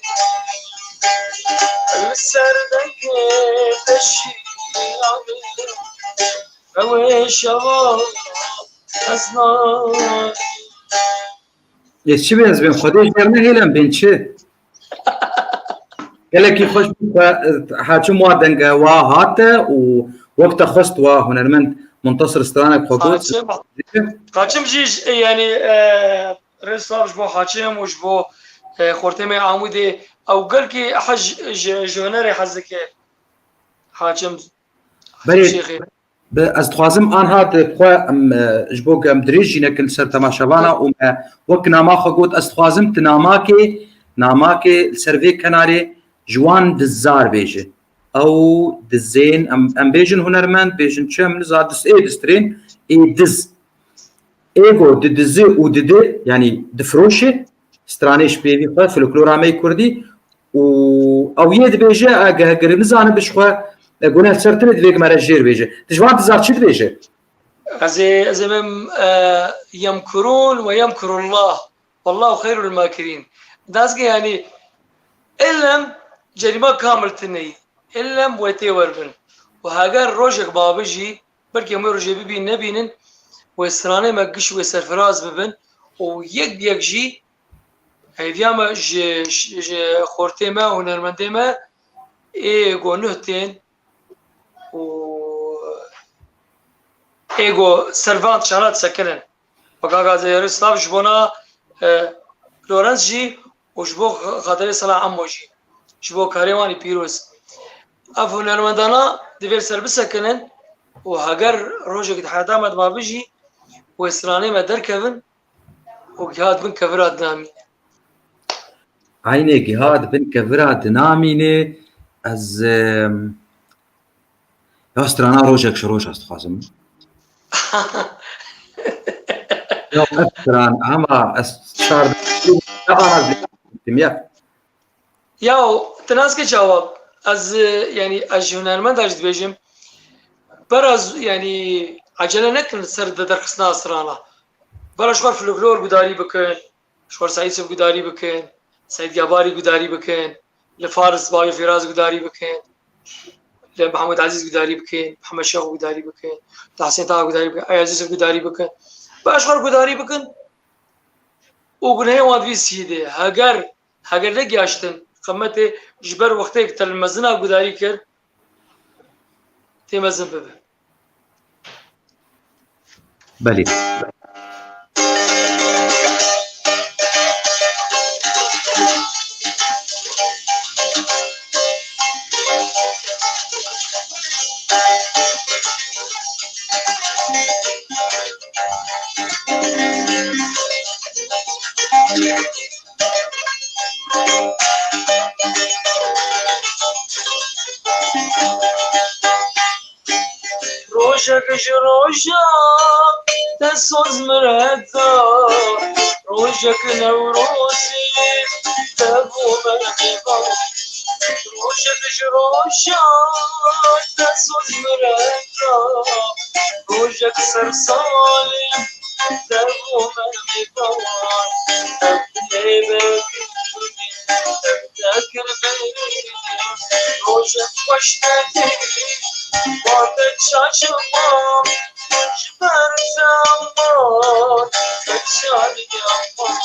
السردك تشي خوي شباب أسنان چی بینز بین خودش درنه هیلم بین چه گلکی خوش حاچو موادنگ هاته و وقت خست هنرمند منتصر استرانك خقوط حاچم جيش يعني رسالة جبو حاچم وجبو خورتمي عمودي او قلكي حج جونري حزك حاچم بري از تخوازم آن هات بخوا جبو که مدریجی نکن سر تماشاوانا و وقت ناما خقوط از تخوازم ناماکي سروي كناري جوان دزار بيجي او دزين ام بيجن هنرمند بيجن چم نزاد دس اي دسترين اي دز ايغو ددزي و ددي يعني دفروشي سترانيش بيبي خو فلكلورامي كردي و او يد بيجي اگر نزانه بشخوا قلنا سرتني ديك مراجير بيجي تجوان دزار چي بيجي ازم يمكرون ويمكر الله والله خير الماكرين دازك يعني إلهم جريمة كامل تني إلهم ويتي وربن وهاجر روجك بابجي بركي مو روجي ببي نبينن ويسراني ما قش ويسرفراز ببن ويك جي هيدياما ج خورتيما ونرمنديما إيغو نهتين و إيغو سرفانت شانات سكنن وكاكا زي رسلاف جبونا لورنس جي وجبو خاطر صلاح عمو جي جبو كاريواني بيروز افو نرمدانا ديفير سربس سكنن وهاجر روجك حدا ما ما بيجي واسراني ما دركبن وجهاد بن كفرات نامي عيني جهاد بن كفرات ناميني از يا استرانا روجك شروج استخازم يا استران اما استار ياو تناسك جواب از يعني الجهنرمند اجد بيجم برز يعني عجله نكن سرد درخصنا اسرانا برا شوار فلكلور قداري بكن شوار سعيد سيف قداري بكن سعيد قباري قداري بكن لفارس باقي فراز قداري بكن لمحمد عزيز قداري بكن محمد شيخ قداري بكن تحسين طه قداري بكن اي عزيز قداري بكن باشوار قداري بكن وقناه واد في سيده هاجر هەگەر نەگەیشتن قەمەتێ ji ber wextê te li mezina gudarî kir tê mezin bibe. بله Rojek ji roja te soz mireda Rojek Newrozî te bû me mêvan Rojek ji roja te soz mireda Rojek sersalê te bû me mêvan Ev tekir Rojek xweş nedî Vate çaçmam Jiber zaman Kaçar yapmam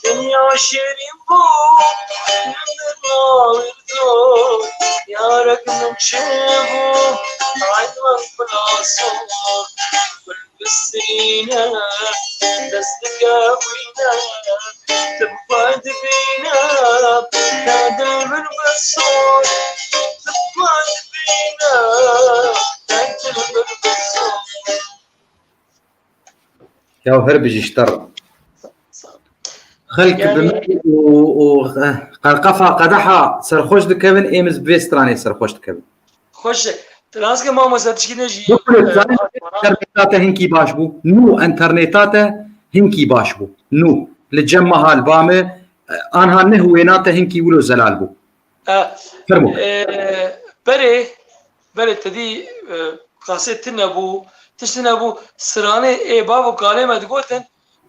Dünya şerim bu Nemden alırdı Yarakım çevu Ayman plasor بالسينة دستك وينا تبقى دبينا تادم بالبصور تبقى دبينا تادم بالبصور يا هرب جشتر خلك وقرقفة قدحة سرخوش دكبن ايمز بيستراني سرخوش دكبن خوش تلاسك ما مساتشكي نجي انترنتاته هنكي باش بو نو انترنتاته هنكي باش بو نو لجمع هالبامه انها نهويناته هنكي ولو زلال بو فرمو بري تدي قاصد تنبو تشتنبو سرانه اي بابو كلمه تقولن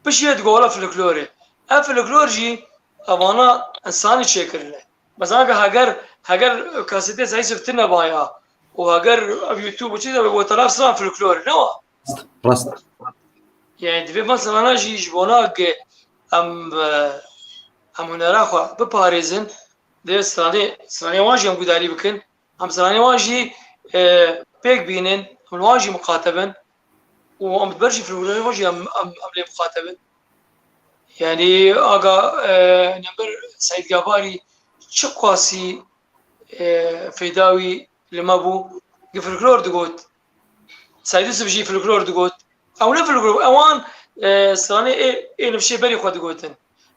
بشي تقولها فلكلوري افلكلور جي اوانا انساني شكل له مثلا هاجر قاصد زي سفتنا بايا وهاجر اب يوتيوب وكذا بقول طلع سران فلكلور نو راست يعني دبي مثلا انا جي جبوناك ام هنراخوا بباريزن ده سراني واجي ام قداري بكن ام سراني واجي بيك بينن ام واجي مقاتبا وام تبرجي فلكلور واجي ام لي مقاتبا يعني اغا نمبر سعيد جاباري شقاسي فيداوي لما بو فلكلور دقوت سعيد يوسف جي فلكلور دقوت او نه فلكلور اوان سراني اي نفشي بري خود دقوتن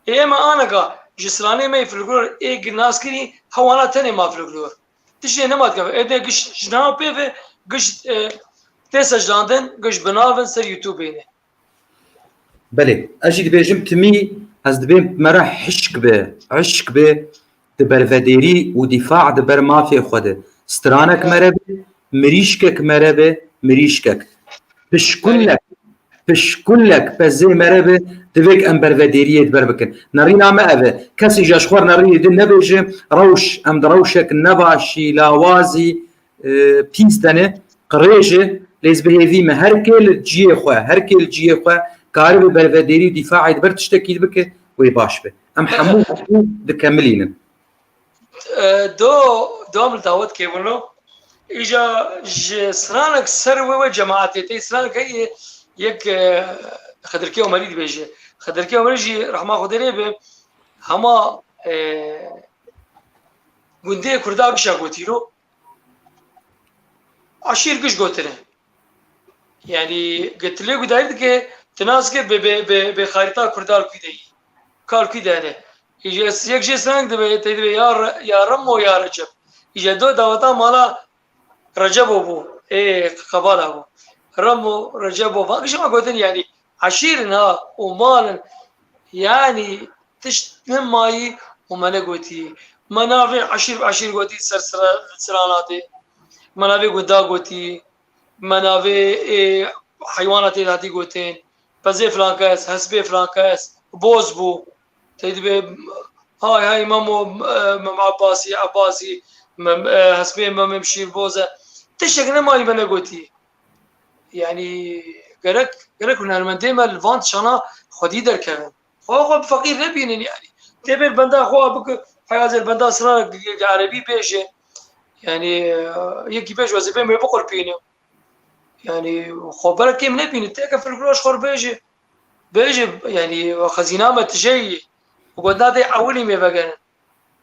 اما انا قا جسراني ما فلكلور اي ناس كني هوانا تاني ما فلكلور تشي نمات كف اده قش جناو بيفه قش تسجلاندن قش بنافن سر يوتيوب هنا بله اجي دبيجم تمي از دبيم مرح عشق به دبرفديري ودفاع دبر مافيا خوده سترانك مربه مريشكك مربه مريشكك بشكلك بزي مربه دبيك ام برفديري دبر بكن نرينا ما ابه كسي جاشخور نري دي نبيجم روش ام دروشك نباشي لاوازي بيستنه قريجه ليز بهيفي ما هركل جي خو كارب برفديري ودفاع دبر تشتكي بك ويباش به ام حمو دكملين دوم داود كيبلو اجا سرانك سروي جماعتي تي سرانك هي يك خدركي عمري بيجي خدركي عمري جي رحمه خدري به هما گنده کردا گشا گوتیرو عشير گش گوتره يعني قلت له قدايد که تناس که به خارطه کردال کیدی کار کیدانه یک جه سنگ دبی تیدبی یا رمو یا رجب ایجا دو دعوتا مالا رجب بو قبالا بو رمو رجب بو فاكش ما قلتن يعني عشيرنا ومالا يعني تشتم ماي ومانا قلتي منافع عشير قلتي سرسراناتي منافع قدا قلتي منافع حيواناتي ذاتي قلتين بزي فلانكاس حسبي فلانكاس بوز بو تيدبي هاي مامو عباسي حسبي مام مشير بوزه تشكنا مالي بنا قوتي يعني قرك هنرمندي ما الفانت شانا خدي در كمان خو فقير نبينين يعني تبي البندا خو بك حاجه البندا اسرار عربي بيجي يعني يجي بيج وظيفه ما بقول بينه يعني خبر كم نبين تلقى في القروش خور بيجي يعني خزينه ما تجي وقلنا ده اولي ما بقى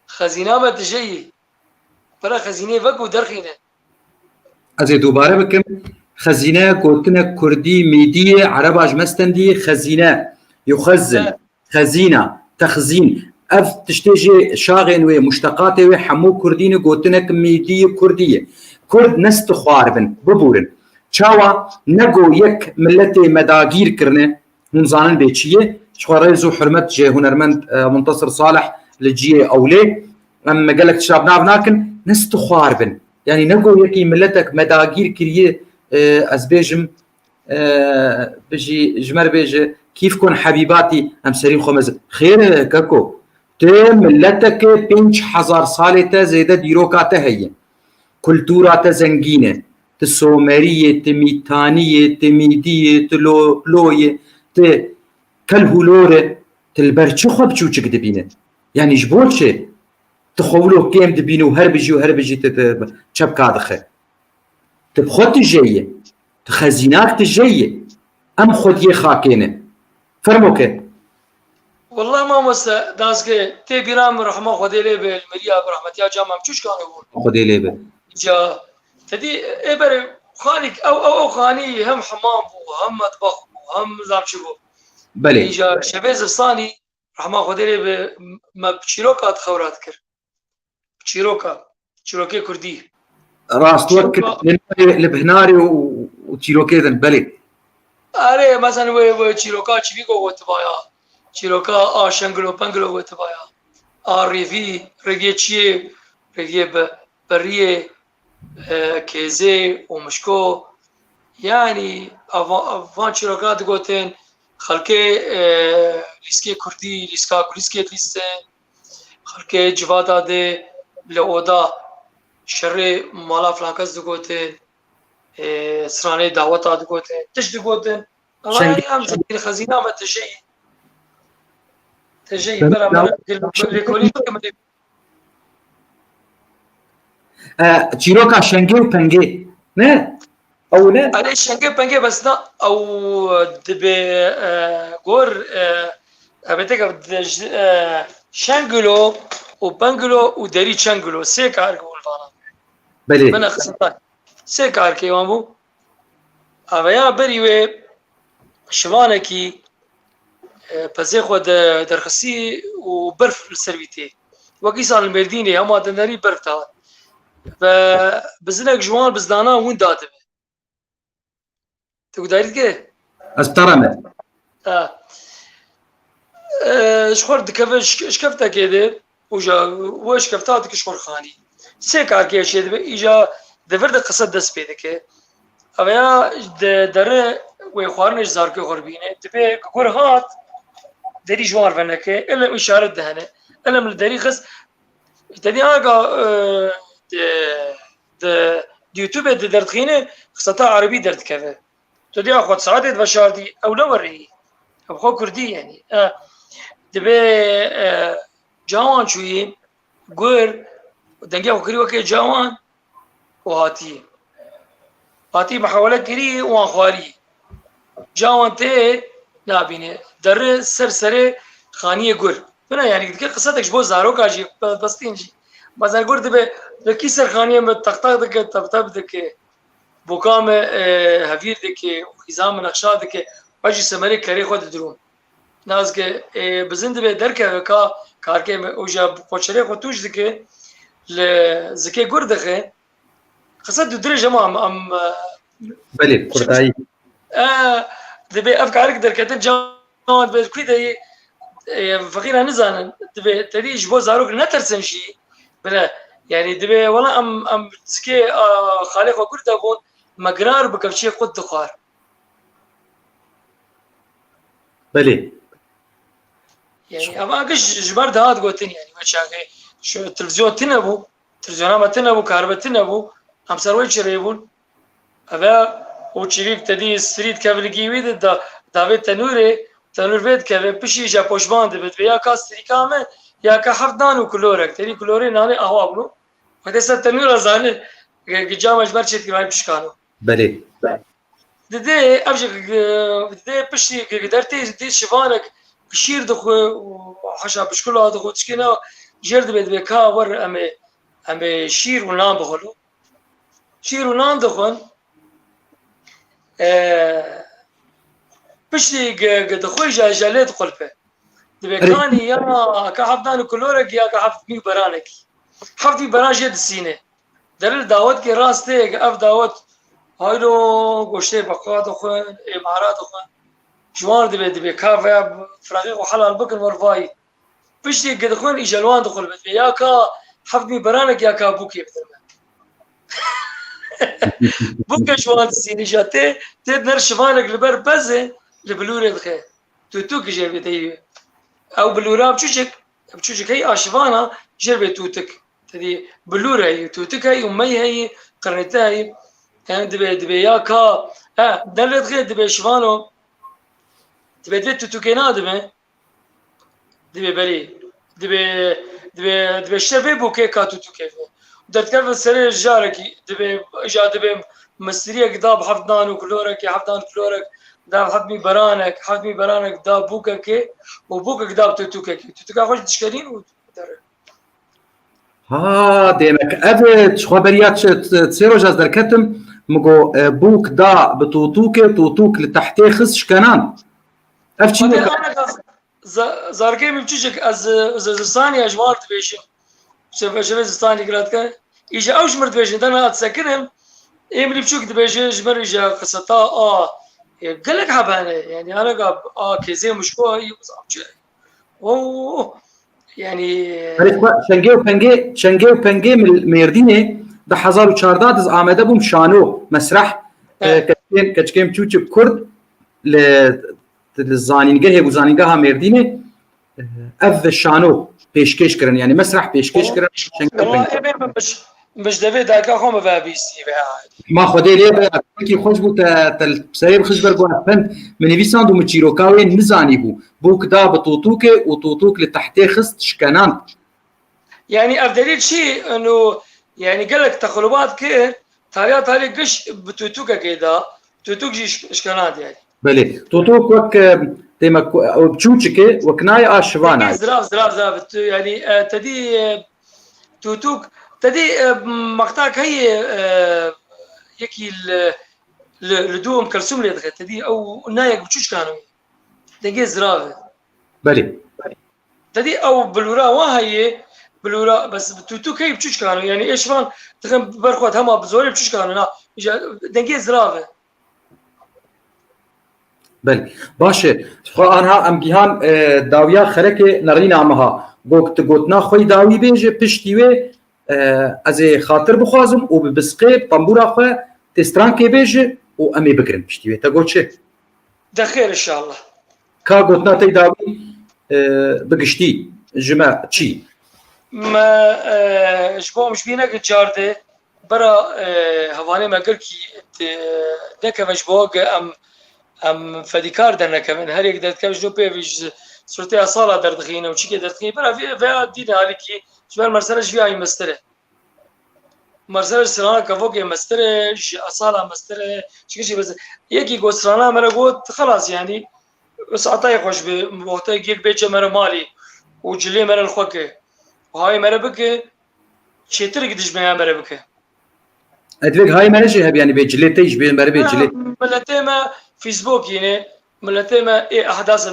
خزينه ما تجي بلا خزينه بقى ودرخينه از دوباره بکم خزینه گوتنه کردی میدی عرب اجمستندی خزینه يخزن خزینه تخزين اف تشتجي شاغن و مشتقات و حمو كردين گوتنك ميدي كرديه كرد نست خواربن ببورن چاوا نگو یک ملت مداگیر کرنه منزانن بيچيه شواريزو حرمت جه هنرمند منتصر صالح لجيه اولي اما قالك شاب ناكن نست خواربن يعني نقول يكي ملتك مداگير كريه از بيجم بيجي جمر بيجي كيف كون حبيباتي ام سرين خمز خير كاكو ت ملتك 5000 سالته زيده ديروكاته هي كلتوراته زنگينه تسومريه تميتانيه تميديه تلويه ت كالهولوره تلبرچو خب چو چك دبينه يعني جبورشه تخولو كيم دبينو هربجي تشب كادخه تبخوت الجيه تخزينات الجيه ام خديه خاكينه فرموك والله ما مسا داسكي تي بيرام رحمه خدي لي بالمريا برحمتي جامع مشوش كانوا خدي لي جا تدي ابر خانك او خاني هم حمام بو هم مطبخ بو هم زعم شبو بلي جا شبيز الصاني رحمه خدي لي ما بشيروكات خورات كر شيروكي كردي راس توكل لبهناري وتشيروكي ذن بلي اره مثلا و شيروكا تشيكو وتبايا شيروكا شنغلو بانغلو وتبايا ريفي ريجيتشي ريجيب بريه كيزي ومشكو يعني افان شيروكا تقولتن خلكي ليسكي كردي ليسكي ليستن خلكي جوادا دي لأودا شر مالا فلانكس دقوتين سراني دعوتا دقوتين تش دقوتين الله يعني أمزل الخزينة ما تجي برا لكولي تشيروكا شنغي وبنغي نه او نه على شنغي بنغي بس نا او دبي غور ابتك شنغلو وبنغلو ودري شنغلو سيكار قول فانا بلي من اخسطان سيكار كيوامو اويا بريوي شمانكي بزي خود درخسي وبرف السربيتي وكي صار المرديني هما دناري برف تاع فبزنك جوان بزدانا وين داتبه تقدر كده استرمت شخور دكفش شكفتا كده وجا واش كفتاتك شخور خاني سيكار كي شي اجا دفرد قصد دس بيدك اويا در وي خوارنش زاركي غربينه تبي كورهات دري جوار فنك الا اشاره دهنه الا من دري خص تدي انا د يوتيوب درتخينه خصتا عربي درت كذا تدي اخذ سعاده بشاردي او لوري او خو كردي يعني دبي جوان شوي غور دنجا وكري وكي جوان وهاتي محاولة كري وانخواري جوان تي نابينه در سر خانية غور فنا يعني كده قصتك شبو زارو كاجي بس تنجي مثلا غور دبي لكي سر خانية متقطع دك تبتب دك بوكام هفير دك وخزام نقشا دك باجي سمري كري خود درون ناز که بزند به درکه کا کارکه اوجا پوچره خو توش دکه ل زکه گردخه قصد درجه ما ام بلي كرداي دبي افكارك دركتن جوان به كده فقير نزان دبي تدي جبو زاروك نترسن شي بلا يعني دبي والله ام زكي خالق وكرده بون مقرار بكفشي خد دخار بلي يعني أما أكش جبر دهات قوتين يعني ما شاكي شو التلفزيون تنبو تلفزيون ما تنبو كهرباء تنبو ام سروي شريبون ابا وشريك تدي ستريت كافلجي ويد دا دافيد تنور بيت كافي بشي جا بوشباند بيت يا كاستري كامل يا كحفدان وكلورك تري كلوري ناني اهو ابنو وده ستنور زاني جامج برشت كراي بشكانو بله ددي ابجي ددي بشي قدرتي دي شفانك شير دخو حشا بشكل دخو تشكينا جرد بيت بكا ور امي شير ونام بخلو شير ونام دخون بشتي قد خوي جاليت قلبه دبي كاني يا كحفظان كلورك يا كحفظ مي برانك حفظ مي بران جد السينه دليل داوت كي راستي اف داوت هايلو قشتي بقات اخوان امارات اخوان جوار دبي كافا فراغي وحلال بكر ورفاي بشتي قد خوين اجلوان دخل بيت يا كا حفظ مي برانك يا كا بوكي بدل بوكا جوان السينه جاتي تدنر شفانك لبر بزه لبلوري دخل توتوك جربتي او بلورا بتشوشك هي اشفانا جربت توتك تدي بلورا هي توتك هي امي هي قرنتها هي كان دبي ياكا دلت غير دبي شفانو دبي توتوكينا دبي بري دبي شبي بوكي كاتو توكي درت كيف سرير جارك دبي مستريه قداب حفظان وكلورك يا حفظان كلورك دا حدمي برانك دا بوكك وبوكك دا توتوكك توتوكا خوش تشكرين ودر ها ديمك ابد شخوا بريات تسيرو جاز دركتم مگو بوك دا توتوك لتحتي خص شكنان افشي انا زاركي مبتشك از زستاني اجوار تبيش شوف زستاني قراتك يجي اوش مرت بيش انا اتسكنهم يملي بشوك تبيش جمر يجي قصتا قال لك حبانه يعني انا قاب كيزي مشكو هي بصاب اوه يعني شنگه و پنگه مردینه ده 1400 از آمده بوم شانو مسرح کچکم چوچ کرد للزانینگه هی زانینگه ها مردینه اف شانو پیشکش کرن يعني مسرح پیشکش کرن شنگه مش دافيد هكا خو ما بيسي ما خدي ليه كي خوش بو تل خشبر قوا فن من يفيسان دو متشيروكاوي نزاني بو كدا بطوطوك وطوطوك لتحتي خست شكنان يعني افضل شيء انه يعني قال لك تقلبات كير طاري قش بتوتوك كده توتوك جي شكنات يعني بلي توتوك وك تيما بتشوتشكي وكناي اشوانا زراف يعني تدي توتوك تدي مقطعك هي يكي لدوم كلثوم اللي دخلت تدي او نايك بتشوش كانوا دقي زرافه بلي تدي او بلورا وهي بلورا بس توتوك هي بتشوش كانوا يعني ايش فان تخم برخوت هما بزوري بتشوش كانوا نا دقي زرافه بلي باشه خو انها ام جيهان داويا خركه نرينا مها قوتنا خوي داوي بيجي بشتيوي از خاطر بخوازم و ببسقي طنبورا خو تستران كي بيجي و امي بكرم بشتيوي تقول شي ده خير ان شاء الله كا قوتنا تي داوي بقشتي جماعة شي ما جبو مش بينك جارده برا هواني ما قال كي دك مجبوق ام فديكار درنا كمان هر يقدر كاجو بيفيج صورتي اصاله دردخينه وشي كده دردخينه برا في دينا هالكي شبال مرسلش فيها يمستره مرسلش سرانا كفوق يمستره اصاله مستره شي بس يجي قصرانا مرا قلت خلاص يعني بس عطاي خوش بوقت يجيك بيت مرا مالي وجلي مرا الخوكه وهاي مرا بك شيتر قدش بها مرا بك ادفك هاي مرجي هب يعني بيجليتيش بين مرا بيجلي ملتما فيسبوك يعني ملتما ايه احداث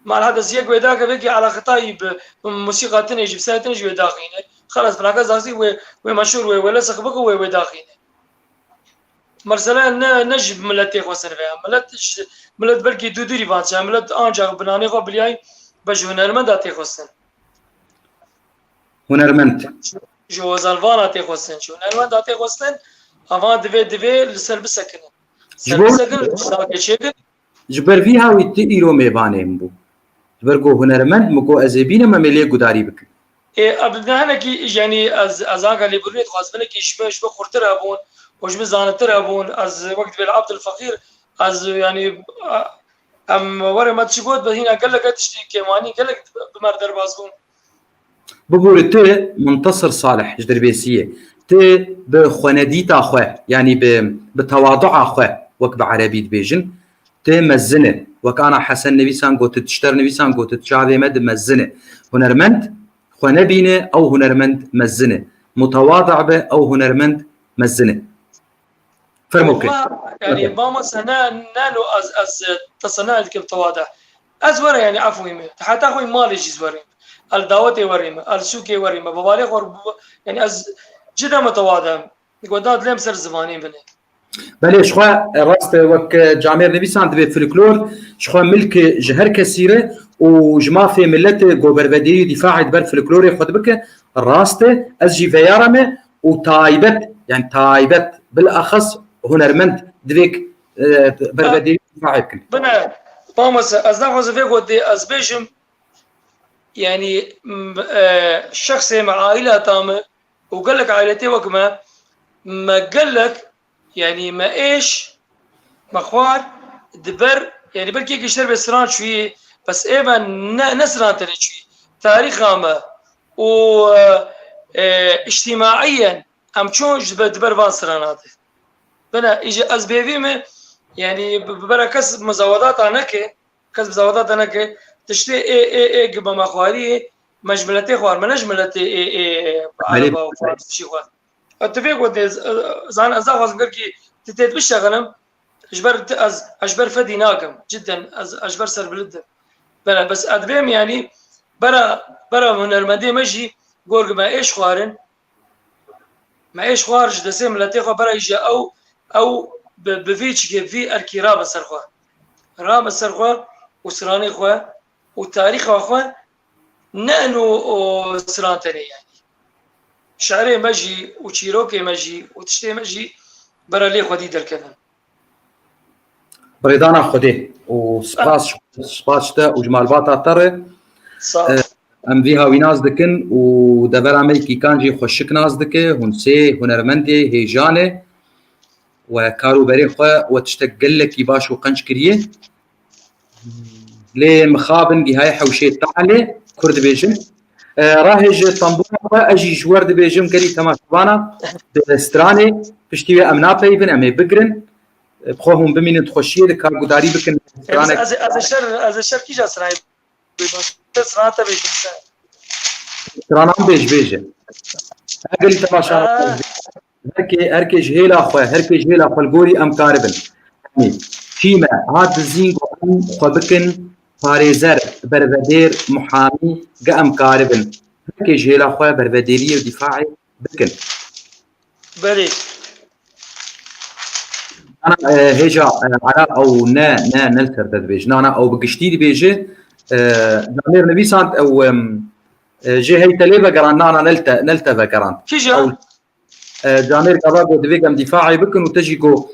مع الحدث يقوي ذاك بيجي على خطاي بموسيقى تنجي بسنة تنجي وداخينه خلاص بلاك زاسي ومشهور ولا سخبك وداخينه مرسلا نجب ملتي خو سنفا ملت بلكي دودري بانشا ملت انجا بناني خو بلياي باش هنرمند اتي خوسن هنرمند جو زالفانا تي خوسن شو هنرمند اتي خوسن اما دبي لسرب سكن جبر فيها ويتيرو ميبانه مبو جبر جو هنرمند مكو ازبينه ما ملي غداري بك ابدا هنا كي يعني از هاك اللي بريت خاص بالك شبه خرتر ابون وشبه زانتر ابون از وقت بالعبد الفقير از يعني ام ورا ما تشقود هنا قال لك تشتي كيماني قال لك بمر دربازبون بقول ت منتصر صالح جدربيسية ت بخنديتا خواه يعني بتواضع خواه وك بعربي دبيجن ت مزنه وكان حسن نبيسان قوت تشتر نبيسان قوت تشعبي مد مزنه هنرمند خنبينه او هنرمند مزنه متواضع به او هنرمند مزنه فرموك يعني ماما سنة نانو از تصنع كيف تواضع از ورا يعني عفوي حتى اخوي مالي جيز وريم الدعوتي وريم السوكي وريم ببالغ يعني از جدا متواضع قدات لم سر زمانين بني بله شخوا راست وك جامير نبيسان دبي فلكلور شخوا ملك جهر كثيره وجما في ملت جوبرفدي دفاع بر فلكلوري خد بك راست از جي فيارمه وتايبت يعني تايبت بالاخص هنرمند دبيك برفدي دفاع بك بنا مامس از ناخذ في قد از بيجم يعني شخص مع عائله تامه وقال لك عائلتي وكما ما قال لك يعني ما ايش مخوار دبر يعني بلكي كيشتر بسران شويه بس ايما نسران تاني شويه تاريخ عامه و اجتماعيا ام شون دبر فان سرانات بنا اجى از بيفيم يعني ببرا كسب مزودات عنك كسب مزودات عنك تشتي اي قبا مخواري مجملتي خوار ما نجملتي عربه وفارس شي خوار اتفق ودي زان ازاغز قركي تتيت بالشغلم اجبر فدي ناقم جدا اجبر سر بلد بس ادبيم يعني برا من المدي مجي قول ما ايش خوارن ما ايش خوارج دسم لتيخو برا يجي او بفيتش في الكرام سرخوا رام سرخوا وسراني خوا وتاريخ خوا نانو سرانتني يعني شعري مجي وشيروكي مجي وتشتي مجي برا لي خدي الكلام بريدانا خدي وسباس سباستا وجمال باتا ترى ام فيها ويناز دكن ودبر امريكي كان جي خوشك ناز دكه هنسي هنرمندي هيجانه وكارو بري خو وتشتقل لك يباش وقنش كريه لي مخابن جي هاي حوشي تعالي كرد بيجن راهج طنبوه اجي جوار دبيجم قري تماشبانا دستراني بشتي امنا بيبن امي بقرن بخوهم بمين تخشيه لكار قداري بكن از الشر كي جا سراي سراتا بيجن سرانا بيجه قري تماشا هركي جهيل اخوه هركي جهيل اخو الجوري ام كاربن يعني فيما هاد الزين خو بكن باريزر بربدير محامي قام كاربن هركي جهيل اخوه بربديريه ودفاعي بكن بري انا هيجا على او نا نلتر تدبيج نانا او بقشتي بيجي جامير نبي سانت او جي هي تليبا قران نانا نلتا بقران كيجا جامير قباقو دبيقم دفاعي بكن وتجيكو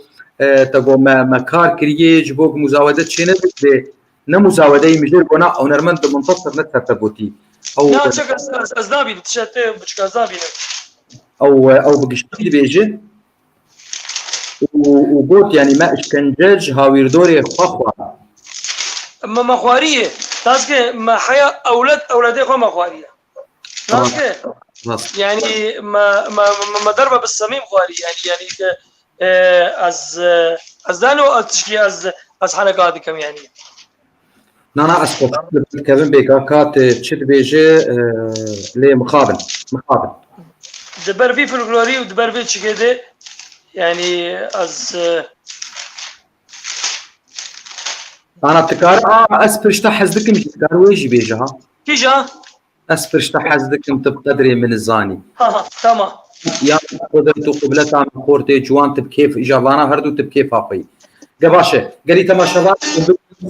تقو ما كار كريه جبوك مزاودة شينه بي نمزاودة مجير قنا او نرمند منتصر نتر تبوتي او لا شك ازدابي بتشاتي بتشك ازدابي او بقشتي بيجي وقلت يعني ما اشكنجاج هاويردوري خخوة اما مخواريه تاسكي ما حياه اولادي خو مخواريه تاسكي يعني ما ضربه بالصميم خواري يعني از دانو اتشكي از حلقات كم يعني نانا اسكت كيفن بيكاكات تشد بيجي لي مخابن دبر في فلكلوري ودبر في تشكيدي يعني از انا ابتكار اسبرشتا حزدك مش ابتكار ويجي بيجها كيجا اسبرشتا حزدك انت بقدري من الزاني تمام يا قدرتو قبلتها من خورتي جوانت بكيف اجابانا هردو تبكيف اخوي قباشه قالي تماشا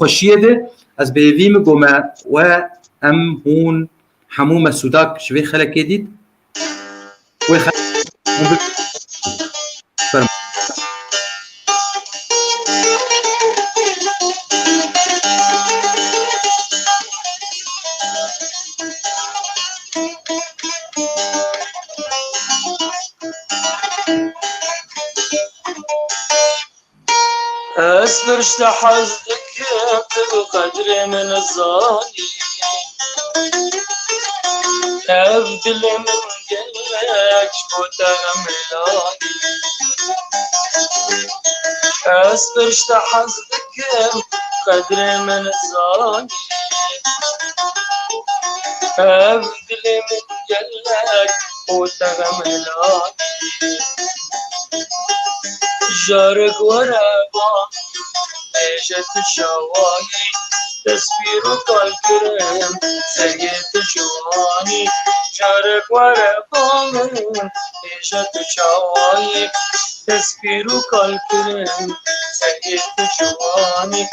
خشيده از بيفيم قوما وام هون حمومه سوداك شوي خلك جديد ويخ أسبرش لحظك بقدر من الظالم أبدل من قلبك شبوتا ملاني أسبرش لحظك بقدر من الظالم أبدل من قلبك شبوتا ملاني جارك ورابا ليشت الشواهي تسبيرك الكرم سيد جواني جارك ورابا ليشت الشواهي تسبيرك الكرم سيد جواني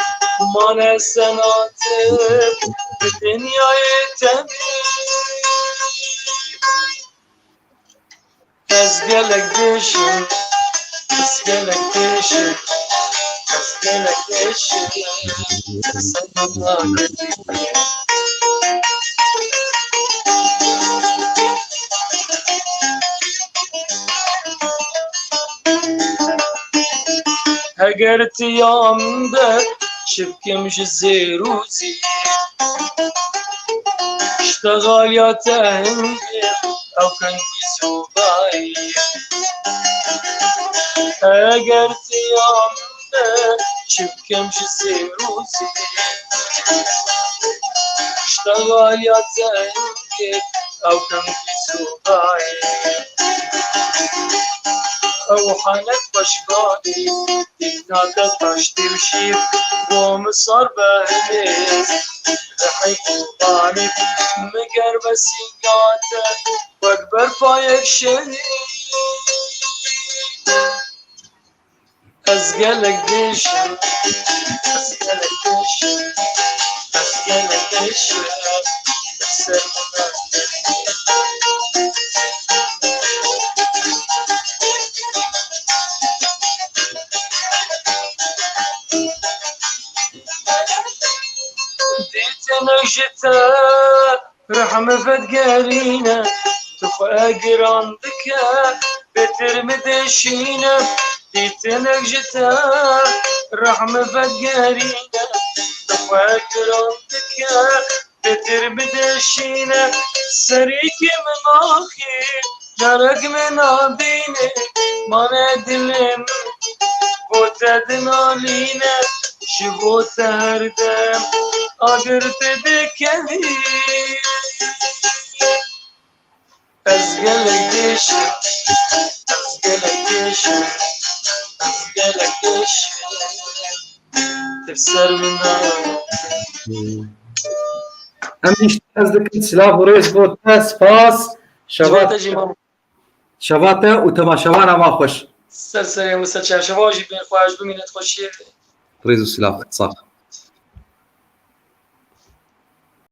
من السناتك الدنيا يتمي أسقلك دشم أسقلك دشم أسقلك دشم سنة هجرت يوم ده شبكي مش الزيروسي اشتغل يا تهني أو كان بسوباي هجرت يوم ده شبكي مش الزيروسي اشتغل يا تهني أو كان بسوباي أو حنك بشقاني تناك طشتي وشيف ومصار بهميز رحي قواني مقر بسيقاته واكبر فايق شريف أسقلك دشم أسقلك دشم أسقلك دشم السلام نجتا رحمة فتقارينا تفاقر عندك بتر مدشينا ديت نجتا رحمة فتقارينا تفاقر عندك بتر مدشينا سريكي من آخي جارك من عديني ما ندلم بوتدنا لينا شبوت هردم أقرت بكذي أسقلك دشم أسقلك دشم أسقلك دشم تفسر من أمنيش قصدك سلاف وريز بوتا سباس شبات جيمام شباته وتما شبانا ما خوش سرسري وسرشا شواجي بين خواج بمينة خوشيه ريزو سلاف صح